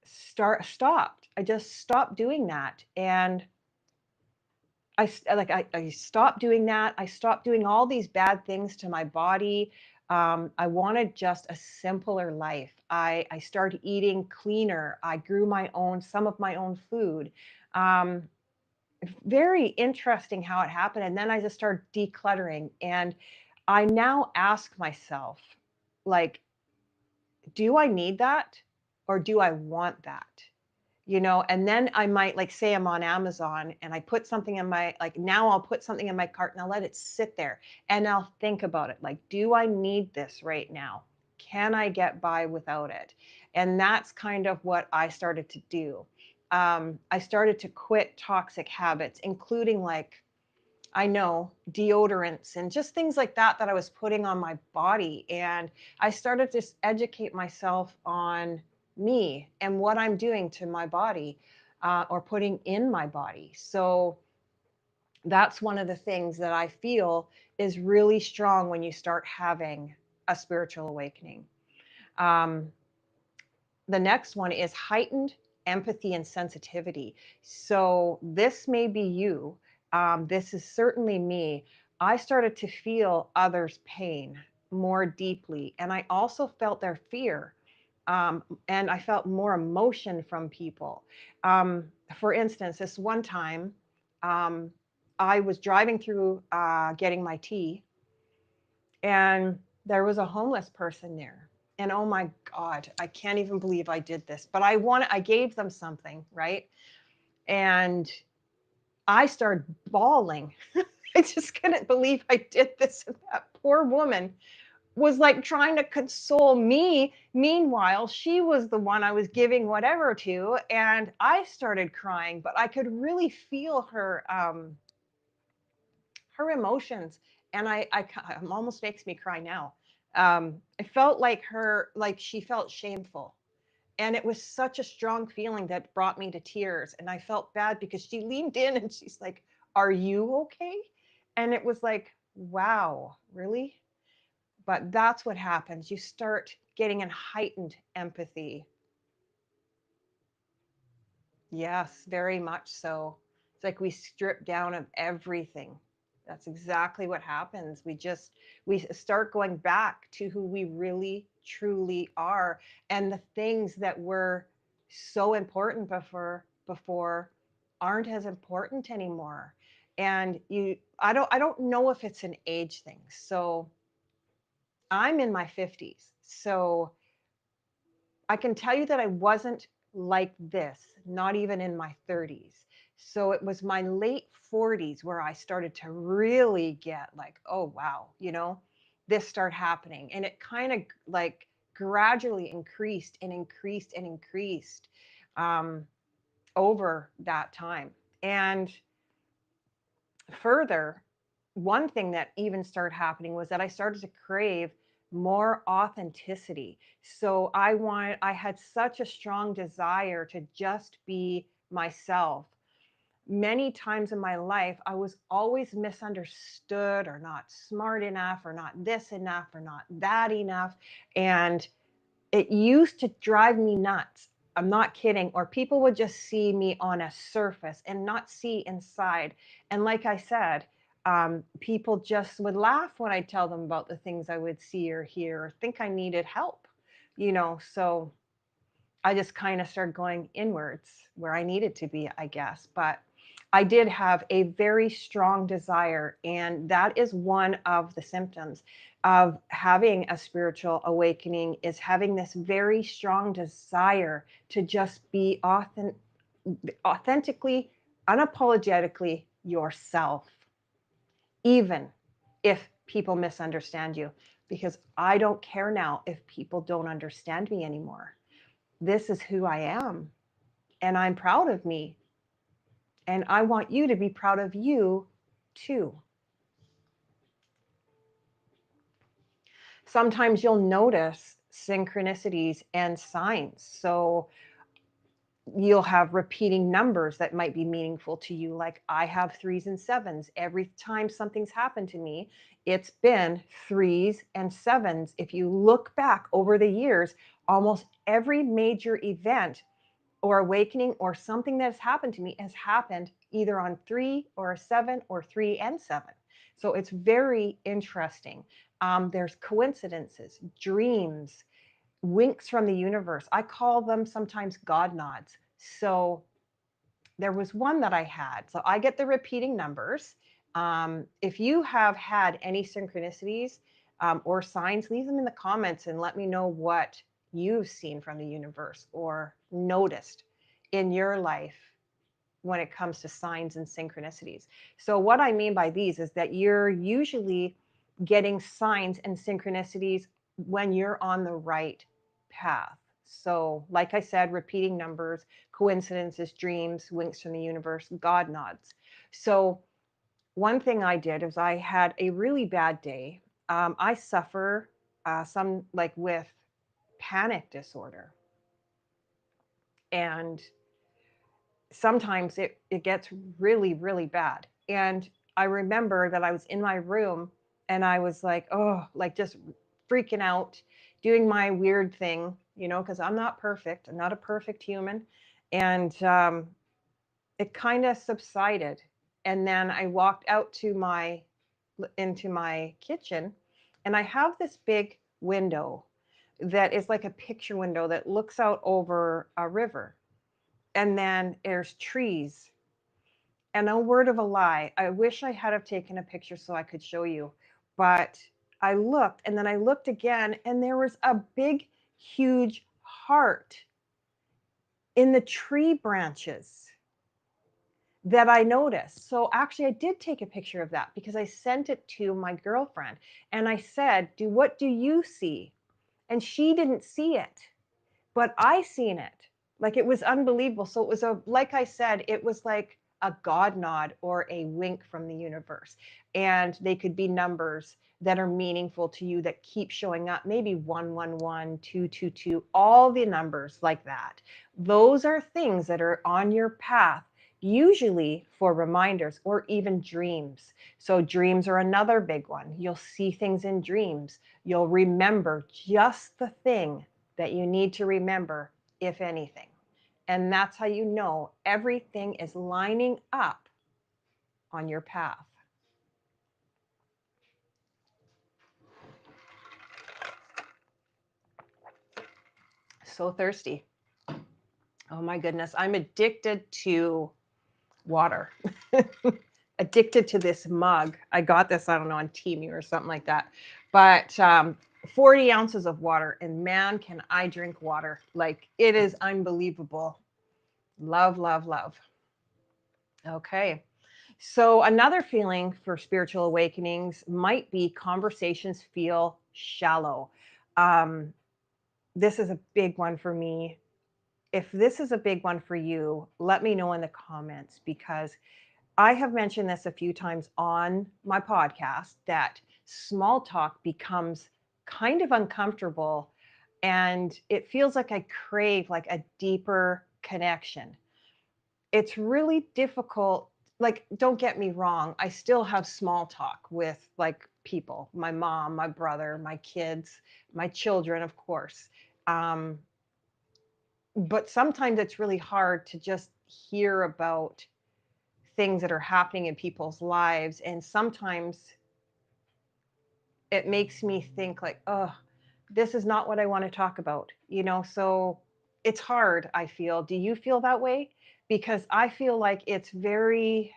stopped. I just stopped doing that. And I stopped doing that. I stopped doing all these bad things to my body. I wanted just a simpler life. I started eating cleaner. I grew some of my own food. Um, Very interesting how it happened. And then I just started decluttering. And I now ask myself, like, do I need that, or do I want that? And then I might, like, say I'm on Amazon and I put something in my, like, now I'll put something in my cart and I'll let it sit there and I'll think about it. Like, do I need this right now? Can I get by without it? And that's kind of what I started to do. I started to quit toxic habits, including, like, I know, deodorants and just things like that I was putting on my body. And I started to educate myself on me and what I'm doing to my body, or putting in my body. So that's one of the things that I feel is really strong when you start having a spiritual awakening. Um, the next one is heightened empathy and sensitivity. So this may be you. This is certainly me. I started to feel others' pain more deeply, and I also felt their fear. And I felt more emotion from people. For instance, this one time, um, I was driving through, getting my tea, and there was a homeless person there. And oh my God, I can't even believe I did this. But I gave them something, right? And I started bawling. I just couldn't believe I did this. And that poor woman was like trying to console me. Meanwhile, she was the one I was giving whatever to. And I started crying, but I could really feel her emotions. And it almost makes me cry now. I felt like she felt shameful. And it was such a strong feeling that brought me to tears. And I felt bad because she leaned in and she's like, "Are you okay?" And it was like, wow, really? But that's what happens. You start getting a heightened empathy. Yes, very much so. It's like we strip down of everything. That's exactly what happens. We start going back to who we really truly are, and the things that were so important before aren't as important anymore. And I don't know if it's an age thing. So I'm in my 50s. So I can tell you that I wasn't like this, not even in my 30s. So it was my late 40s where I started to really get like, oh, wow, this started happening. And it kind of like gradually increased and increased and increased um, over that time. And further, one thing that even started happening was that I started to crave more authenticity. So I had such a strong desire to just be myself. Many times in my life, I was always misunderstood or not smart enough or not this enough or not that enough. And it used to drive me nuts. I'm not kidding. Or people would just see me on a surface and not see inside. And like I said, people just would laugh when I tell them about the things I would see or hear or think I needed help, So I just kind of started going inwards where I needed to be, I guess. But I did have a very strong desire, and that is one of the symptoms of having a spiritual awakening is having this very strong desire to just be authentically, unapologetically yourself, even if people misunderstand you, because I don't care now if people don't understand me anymore. This is who I am, and I'm proud of me. And I want you to be proud of you too. Sometimes you'll notice synchronicities and signs. So you'll have repeating numbers that might be meaningful to you. Like I have threes and sevens. Every time something's happened to me, it's been threes and sevens. If you look back over the years, almost every major event or awakening or something that has happened to me has happened either on 3 or a 7 or 3 and 7. So it's very interesting. There's coincidences, dreams, winks from the universe. I call them sometimes God nods. So there was one that I had. So I get the repeating numbers. If you have had any synchronicities or signs, leave them in the comments and let me know what you've seen from the universe or noticed in your life when it comes to signs and synchronicities. So, what I mean by these is that you're usually getting signs and synchronicities when you're on the right path. So, like I said, repeating numbers, coincidences, dreams, winks from the universe, God nods. So, one thing I did is I had a really bad day. I suffer some like with panic disorder. And sometimes it gets really, really bad. And I remember that I was in my room and I was like, oh, like just freaking out, doing my weird thing, because I'm not perfect. I'm not a perfect human. And it kind of subsided. And then I walked out into my kitchen, and I have this big window that is like a picture window that looks out over a river. And then there's trees. And no word of a lie, I wish I had have taken a picture so I could show you. But I looked, and then I looked again, and there was a big, huge heart in the tree branches that I noticed. So actually, I did take a picture of that because I sent it to my girlfriend, and I said, what do you see? And she didn't see it, but I seen it. Like it was unbelievable. So it was like I said, it was like a God nod or a wink from the universe. And they could be numbers that are meaningful to you that keep showing up, maybe 111, 222, all the numbers like that. Those are things that are on your path usually for reminders or even dreams. So, dreams are another big one. You'll see things in dreams. You'll remember just the thing that you need to remember, if anything. And that's how you know everything is lining up on your path. So thirsty. Oh my goodness. I'm addicted to water. Addicted to this mug. I got this, I don't know, on Temu or something like that. But 40 ounces of water, and man, can I drink water. Like, it is unbelievable. Love, love, love. Okay. So, another feeling for spiritual awakenings might be conversations feel shallow. Um, this is a big one for me. If this is a big one for you, let me know in the comments, because I have mentioned this a few times on my podcast that small talk becomes kind of uncomfortable, and it feels like I crave like a deeper connection. It's really difficult. Like, don't get me wrong, I still have small talk with like people, my mom, my brother, my kids, my children, of course. Um, but sometimes it's really hard to just hear about things that are happening in people's lives. And sometimes it makes me think like, oh, this is not what I want to talk about, you know? So it's hard, I feel. Do you feel that way? Because I feel like it's very,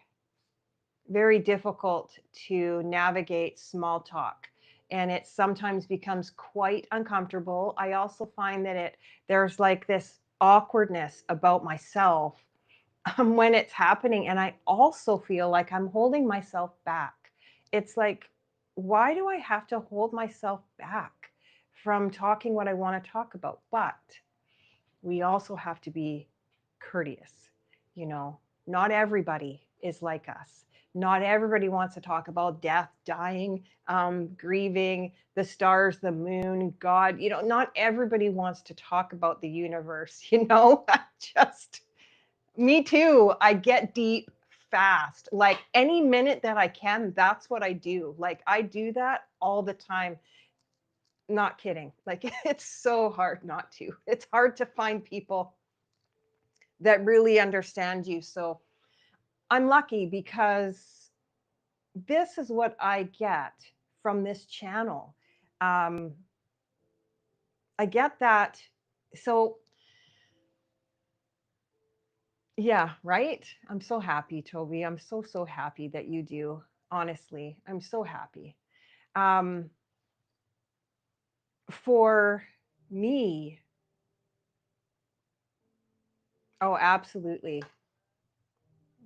very difficult to navigate small talk. And it sometimes becomes quite uncomfortable. I also find that there's like this awkwardness about myself when it's happening. And I also feel like I'm holding myself back. It's like, why do I have to hold myself back from talking what I want to talk about? But we also have to be courteous. You know, not everybody is like us. Not everybody wants to talk about death, dying, grieving, the stars, the moon, God. You know, not everybody wants to talk about the universe. You know, just me too. I get deep fast. Like any minute that I can, that's what I do. Like I do that all the time. Not kidding. Like it's so hard not to. It's hard to find people that really understand you. So I'm lucky because this is what I get from this channel. Um, I get that. So yeah, right? I'm so happy, Toby. I'm so, so happy that you do. Honestly, I'm so happy. Um, for me, oh, absolutely.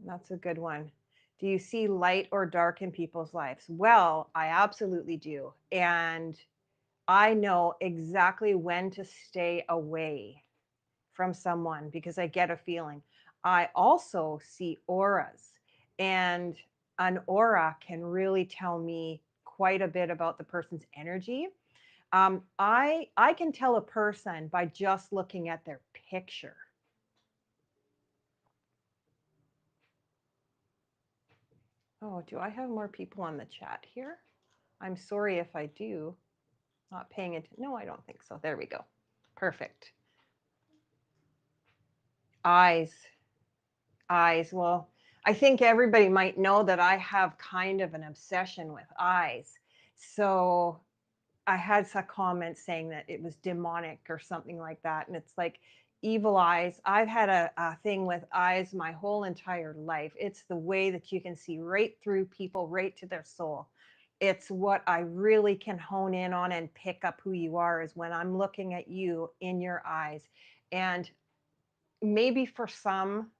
That's a good one. Do you see light or dark in people's lives? Well, I absolutely do. And I know exactly when to stay away from someone because I get a feeling. I also see auras, and an aura can really tell me quite a bit about the person's energy. I can tell a person by just looking at their picture. Oh, do I have more people on the chat here? I'm sorry if I do. Not paying it. No, I don't think so. There we go. Perfect. Eyes. Eyes. Well, I think everybody might know that I have kind of an obsession with eyes. So I had some comments saying that it was demonic or something like that. And it's like evil eyes. I've had a thing with eyes my whole entire life. It's the way that you can see right through people, right to their soul. It's what I really can hone in on and pick up who you are is when I'm looking at you in your eyes. And maybe for some,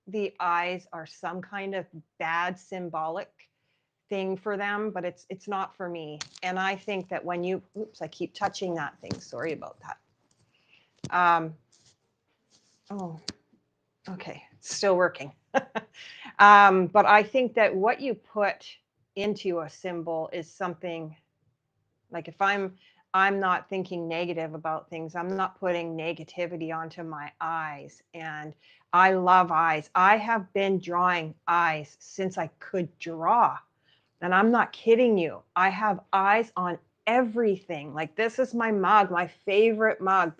the eyes are some kind of bad symbolic thing for them, but it's not for me. And I think that when you, oops, I keep touching that thing. Sorry about that. Oh, okay, it's still working. But I think that what you put into a symbol is something like if I'm not thinking negative about things. I'm not putting negativity onto my eyes. And I love eyes. I have been drawing eyes since I could draw. And I'm not kidding you. I have eyes on everything. Like this is my mug, my favorite mug.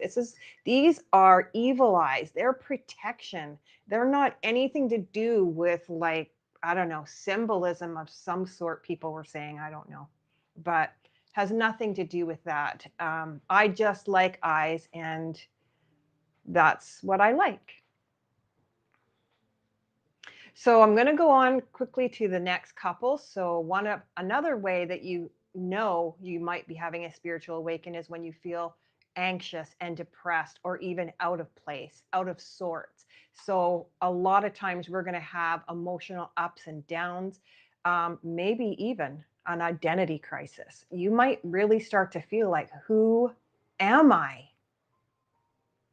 These are evil eyes. They're protection. They're not anything to do with like, I don't know, symbolism of some sort people were saying, I don't know. But has nothing to do with that. I just like eyes and that's what I like. So I'm going to go on quickly to the next couple. So another way that you know you might be having a spiritual awakening is when you feel anxious and depressed or even out of place, out of sorts. So a lot of times we're going to have emotional ups and downs, maybe even an identity crisis. You might really start to feel like, who am I?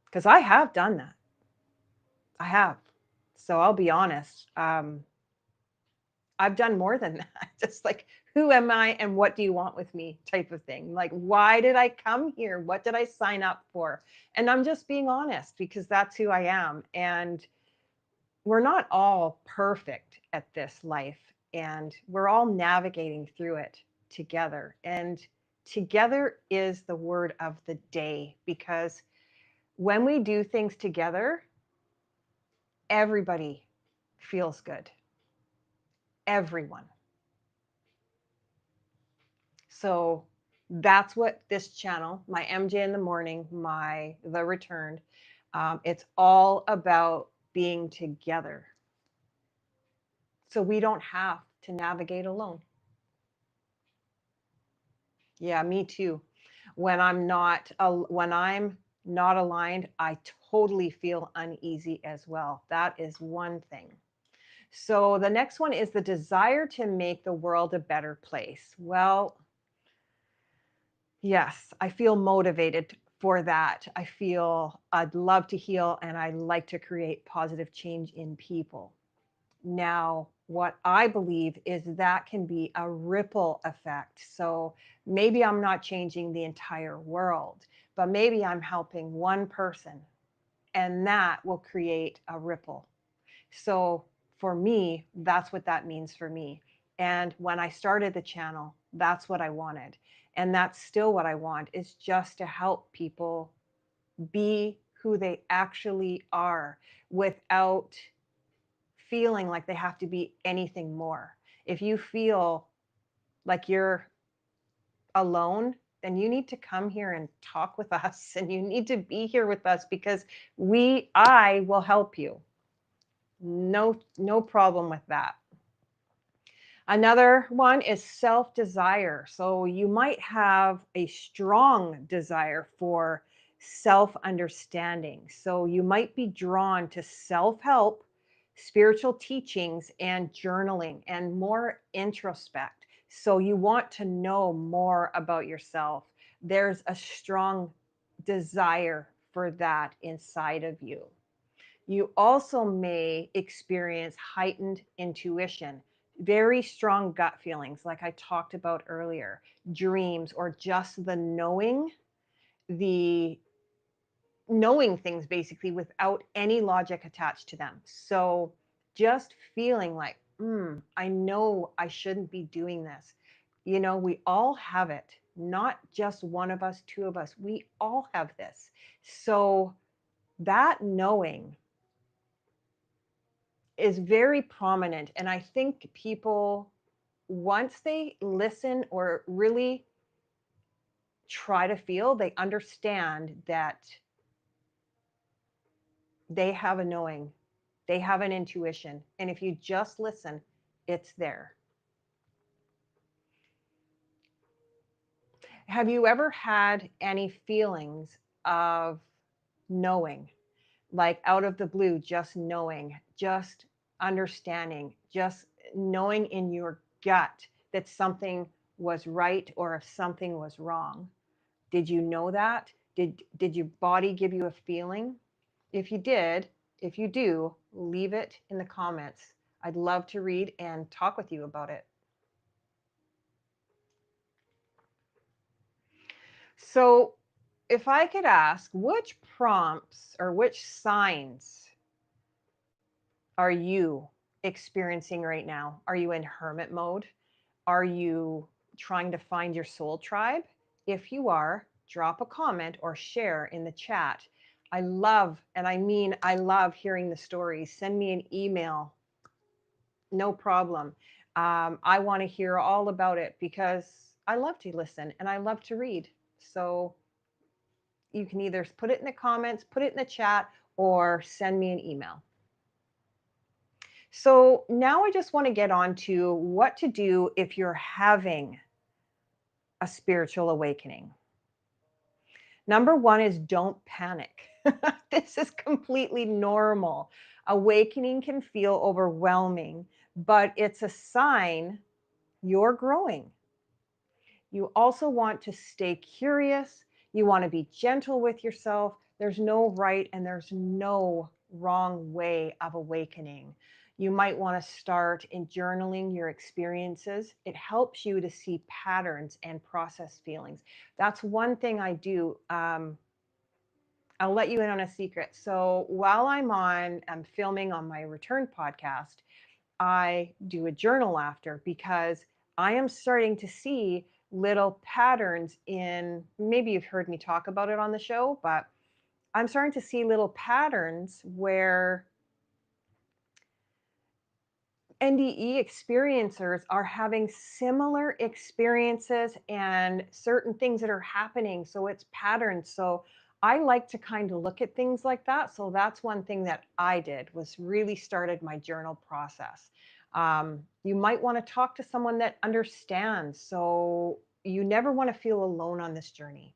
Because I have done that. I have. So I'll be honest. I've done more than that. Just like, who am I and what do you want with me type of thing. Like, why did I come here? What did I sign up for? And I'm just being honest because that's who I am. And we're not all perfect at this life. And we're all navigating through it together. And together is the word of the day because when we do things together, everybody feels good. Everyone. So that's what this channel, my MJ in the morning, The Returned, it's all about being together. So we don't have to navigate alone. Yeah, me too. When I'm not aligned, I totally feel uneasy as well. That is one thing. So the next one is the desire to make the world a better place. Well, yes, I feel motivated for that. I feel I'd love to heal and I like to create positive change in people. Now, what I believe is that can be a ripple effect. So maybe I'm not changing the entire world, but maybe I'm helping one person and that will create a ripple. So for me, that's what that means for me. And when I started the channel, that's what I wanted. And that's still what I want, is just to help people be who they actually are without feeling like they have to be anything more. If you feel like you're alone, then you need to come here and talk with us and you need to be here with us because I will help you. No problem with that. Another one is self-desire. So you might have a strong desire for self-understanding. So you might be drawn to self-help, spiritual teachings, and journaling and more introspect. So you want to know more about yourself. There's a strong desire for that inside of you. You also may experience heightened intuition, very strong gut feelings, like I talked about earlier, dreams, or just the knowing things basically without any logic attached to them. So just feeling like, I know I shouldn't be doing this. You know, we all have it, not just one of us, two of us. We all have this. So that knowing is very prominent. And I think people, once they listen or really try to feel, they understand that they have a knowing, they have an intuition. And if you just listen, it's there. Have you ever had any feelings of knowing, like out of the blue, just knowing, just understanding, just knowing in your gut that something was right or if something was wrong? Did you know that? Did your body give you a feeling? If you did, if you do, leave it in the comments. I'd love to read and talk with you about it. So, if I could ask, which prompts or which signs are you experiencing right now? Are you in hermit mode? Are you trying to find your soul tribe? If you are, drop a comment or share in the chat. I love, and I mean, I love hearing the stories. Send me an email. No problem. I want to hear all about it because I love to listen and I love to read. So you can either put it in the comments, put it in the chat, or send me an email. So now I just want to get on to what to do if you're having a spiritual awakening. Number one is don't panic. This is completely normal. Awakening can feel overwhelming, but it's a sign you're growing. You also want to stay curious. You want to be gentle with yourself. There's no right and there's no wrong way of awakening. You might want to start in journaling your experiences. It helps you to see patterns and process feelings. That's one thing I do. I'll let you in on a secret. So while I'm filming on my return podcast, I do a journal after because I am starting to see little patterns in, maybe you've heard me talk about it on the show, but I'm starting to see little patterns where NDE experiencers are having similar experiences and certain things that are happening. So it's patterns. So I like to kind of look at things like that. So that's one thing that I did, was really started my journal process. You might want to talk to someone that understands. So you never want to feel alone on this journey.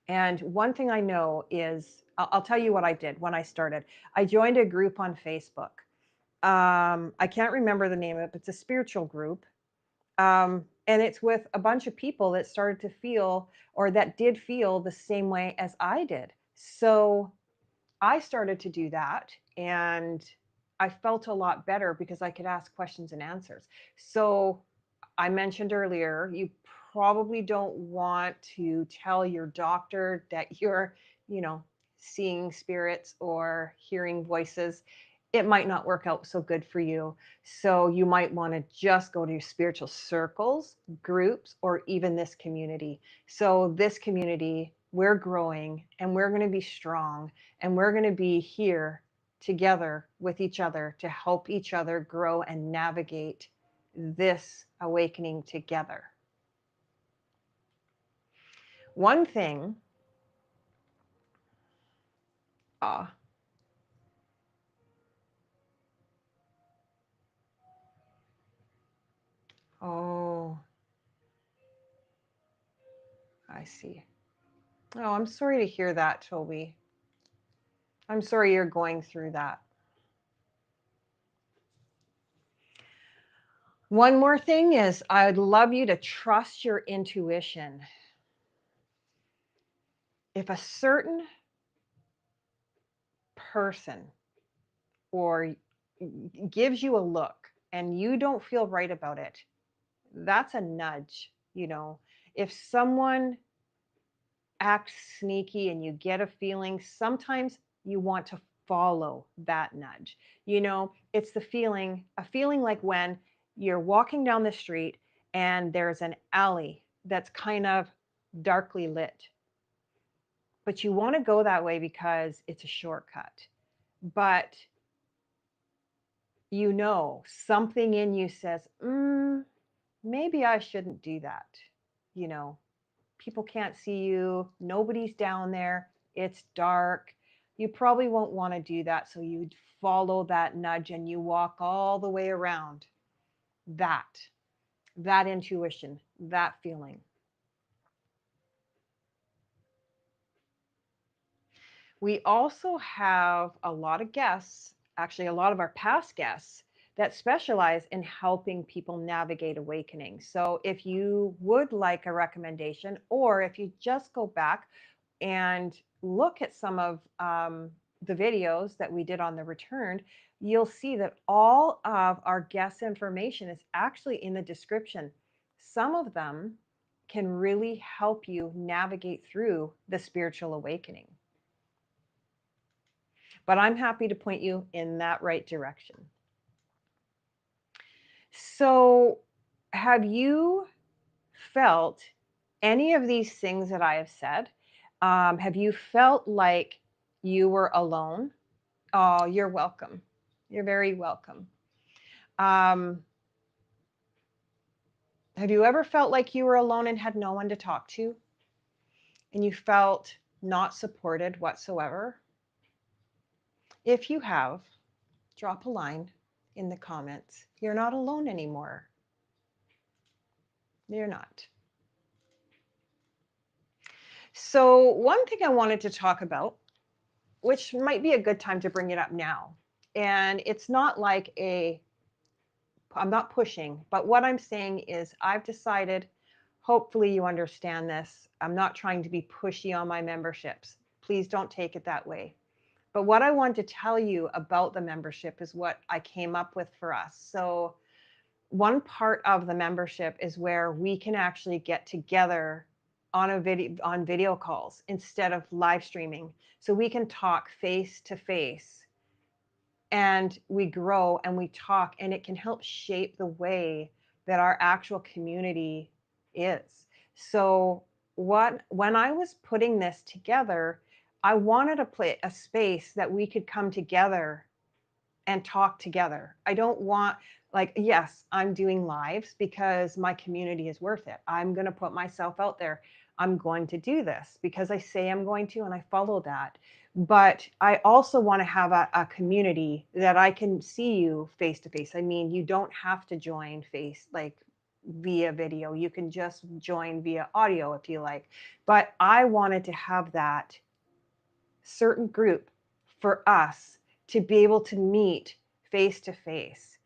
And one thing I know is, I'll tell you what I did when I started. I joined a group on Facebook. I can't remember the name of it, but it's a spiritual group. And it's with a bunch of people that started to feel, or that did feel the same way as I did. So I started to do that, and I felt a lot better because I could ask questions and answers. So I mentioned earlier, you probably don't want to tell your doctor that you're, you know, seeing spirits or hearing voices. It might not work out so good for you. So you might want to just go to your spiritual circles, groups, or even this community. So this community, we're growing and we're going to be strong and we're going to be here together with each other to help each other grow and navigate this awakening together. One thing, uh, oh, I see. Oh, I'm sorry to hear that, Toby. I'm sorry you're going through that. One more thing is, I'd love you to trust your intuition. If a certain person or gives you a look and you don't feel right about it, that's a nudge. If someone acts sneaky and you get a feeling, sometimes you want to follow that nudge. It's a feeling like when you're walking down the street and there's an alley that's kind of darkly lit, but you want to go that way because it's a shortcut. But something in you says, maybe I shouldn't do that. You know, People can't see you, nobody's down there, it's dark. You probably won't want to do that. So you follow that nudge and you walk all the way around that intuition, that feeling. We also have a lot of guests, actually, a lot of our past guests that specialize in helping people navigate awakening. So if you would like a recommendation, or if you just go back and look at some of the videos that we did on the return, you'll see that all of our guest information is actually in the description. Some of them can really help you navigate through the spiritual awakening. But I'm happy to point you in that right direction. So, have you felt any of these things that I have said? Have you felt like you were alone? Oh, you're welcome. You're very welcome. Um, have you ever felt like you were alone and had no one to talk to? And you felt not supported whatsoever? If you have, drop a line in the comments. You're not alone anymore. You're not. So, one thing I wanted to talk about, which might be a good time to bring it up now, and it's not like I'm not pushing, but what I'm saying is I've decided, hopefully you understand this. I'm not trying to be pushy on my memberships. Please don't take it that way. But what I want to tell you about the membership is what I came up with for us. So, one part of the membership is where we can actually get together on video calls instead of live streaming. So we can talk face to face, and we grow and we talk, and it can help shape the way that our actual community is. So when I was putting this together, I wanted to play a space that we could come together and talk together. I don't want, like, yes, I'm doing lives because my community is worth it. I'm going to put myself out there. I'm going to do this because I say I'm going to, and I follow that. But I also want to have a community that I can see you face to face. I mean, you don't have to join via video. You can just join via audio if you like. But I wanted to have that certain group for us to be able to meet face to face.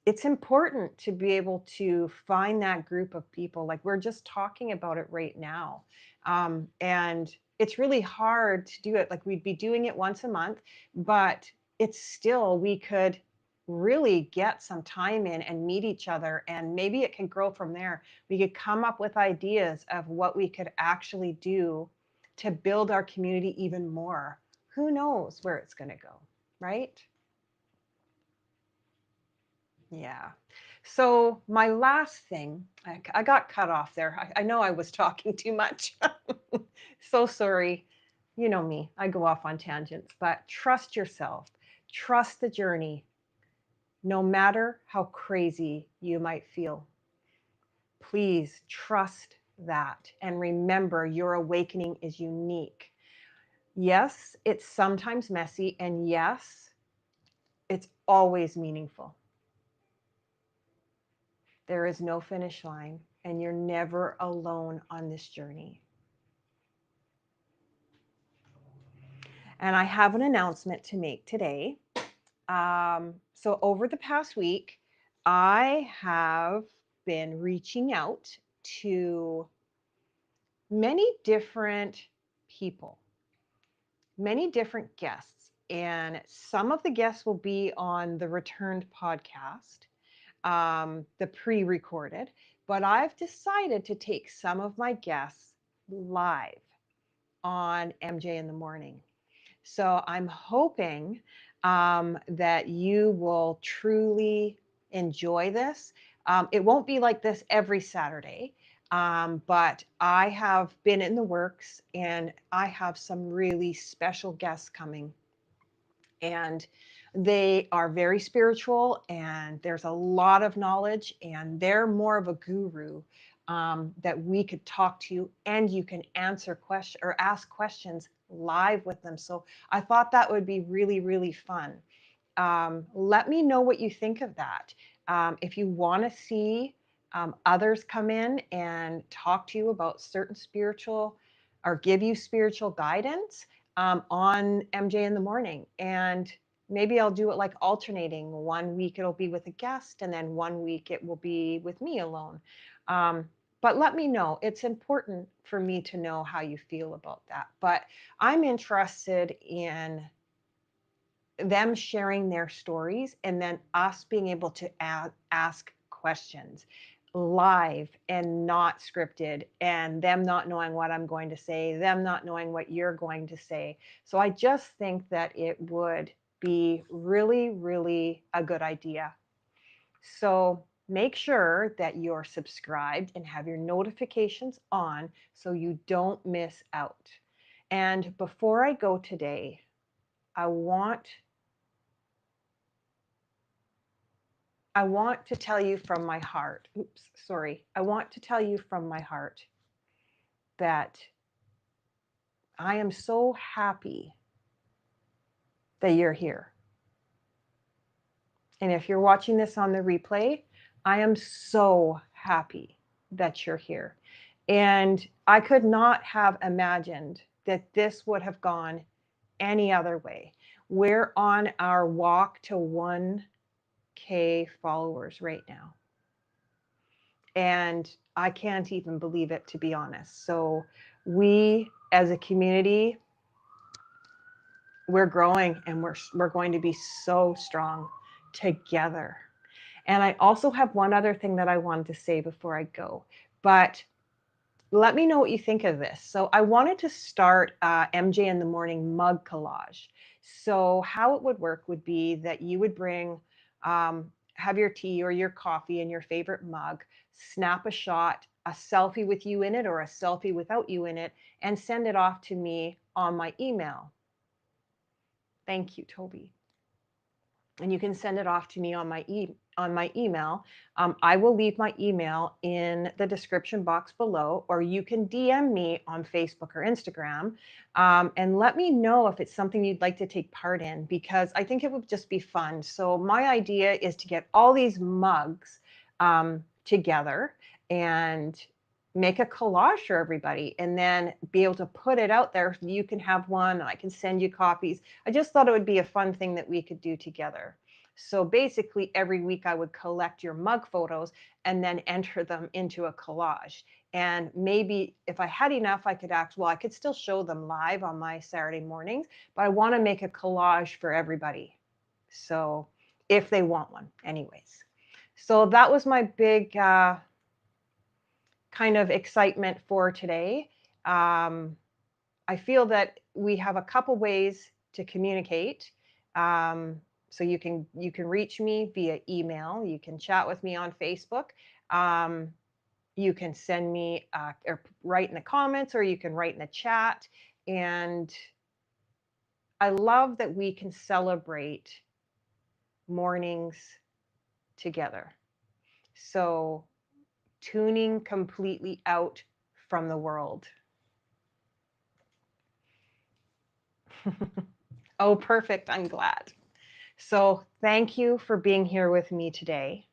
It's important to be able to find that group of people. Like, we're just talking about it right now. And it's really hard to do it. Like, we'd be doing it once a month, but it's still, we could really get some time in and meet each other, and maybe it can grow from there. We could come up with ideas of what we could actually do to build our community even more. Who knows where it's going to go, right? Yeah. So my last thing, I got cut off there. I know I was talking too much. So sorry. You know me, I go off on tangents, but trust yourself, trust the journey, no matter how crazy you might feel. Please trust that and remember your awakening is unique. Yes, it's sometimes messy, and yes, it's always meaningful. There is no finish line, and you're never alone on this journey. And I have an announcement to make today. So, over the past week, I have been reaching out to many different people, many different guests. And some of the guests will be on the Returned podcast, the pre recorded, but I've decided to take some of my guests live on MJ in the Morning. So I'm hoping that you will truly enjoy this. It won't be like this every Saturday, but I have been in the works, and I have some really special guests coming, and they are very spiritual, and there's a lot of knowledge, and they're more of a guru that we could talk to, and you can answer questions or ask questions live with them. So I thought that would be really, really fun. Let me know what you think of that. If you want to see others come in and talk to you about certain spiritual or give you spiritual guidance on MJ in the Morning. And maybe I'll do it like alternating. One week it'll be with a guest, and then one week it will be with me alone. But let me know. It's important for me to know how you feel about that. But I'm interested in them sharing their stories, and then us being able to ask questions. live and not scripted, and them not knowing what I'm going to say, them not knowing what you're going to say. So I just think that it would be really, really a good idea. So make sure that you're subscribed and have your notifications on so you don't miss out. And before I go today, I want to tell you from my heart. Oops, sorry. I want to tell you from my heart that I am so happy that you're here. And if you're watching this on the replay, I am so happy that you're here. And I could not have imagined that this would have gone any other way. We're on our walk to 1K followers right now. And I can't even believe it, to be honest. So we as a community, we're growing, and we're going to be so strong together. And I also have one other thing that I wanted to say before I go, but let me know what you think of this. So I wanted to start MJ in the Morning mug collage. So how it would work would be that you would bring, have your tea or your coffee in your favorite mug, snap a shot, a selfie with you in it or a selfie without you in it, and send it off to me on my email. Thank you, Toby. And you can send it off to me on my email. I will leave my email in the description box below, or you can DM me on Facebook or Instagram, and let me know if it's something you'd like to take part in, because I think it would just be fun. So my idea is to get all these mugs together and make a collage for everybody, and then be able to put it out there. You can have one, and I can send you copies. I just thought it would be a fun thing that we could do together. So basically every week I would collect your mug photos and then enter them into a collage. And maybe if I had enough, I could still show them live on my Saturday mornings, but I want to make a collage for everybody. So if they want one anyways. So that was my big kind of excitement for today. I feel that we have a couple ways to communicate. So you can reach me via email. You can chat with me on Facebook. You can send me or write in the comments, or you can write in the chat. And I love that we can celebrate mornings together. So tuning completely out from the world. Oh, perfect. I'm glad. So thank you for being here with me today.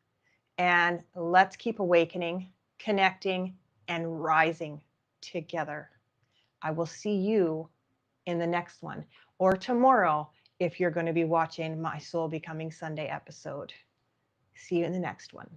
And let's keep awakening, connecting, and rising together. I will see you in the next one, or tomorrow if you're going to be watching my Soul Becoming Sunday episode. See you in the next one.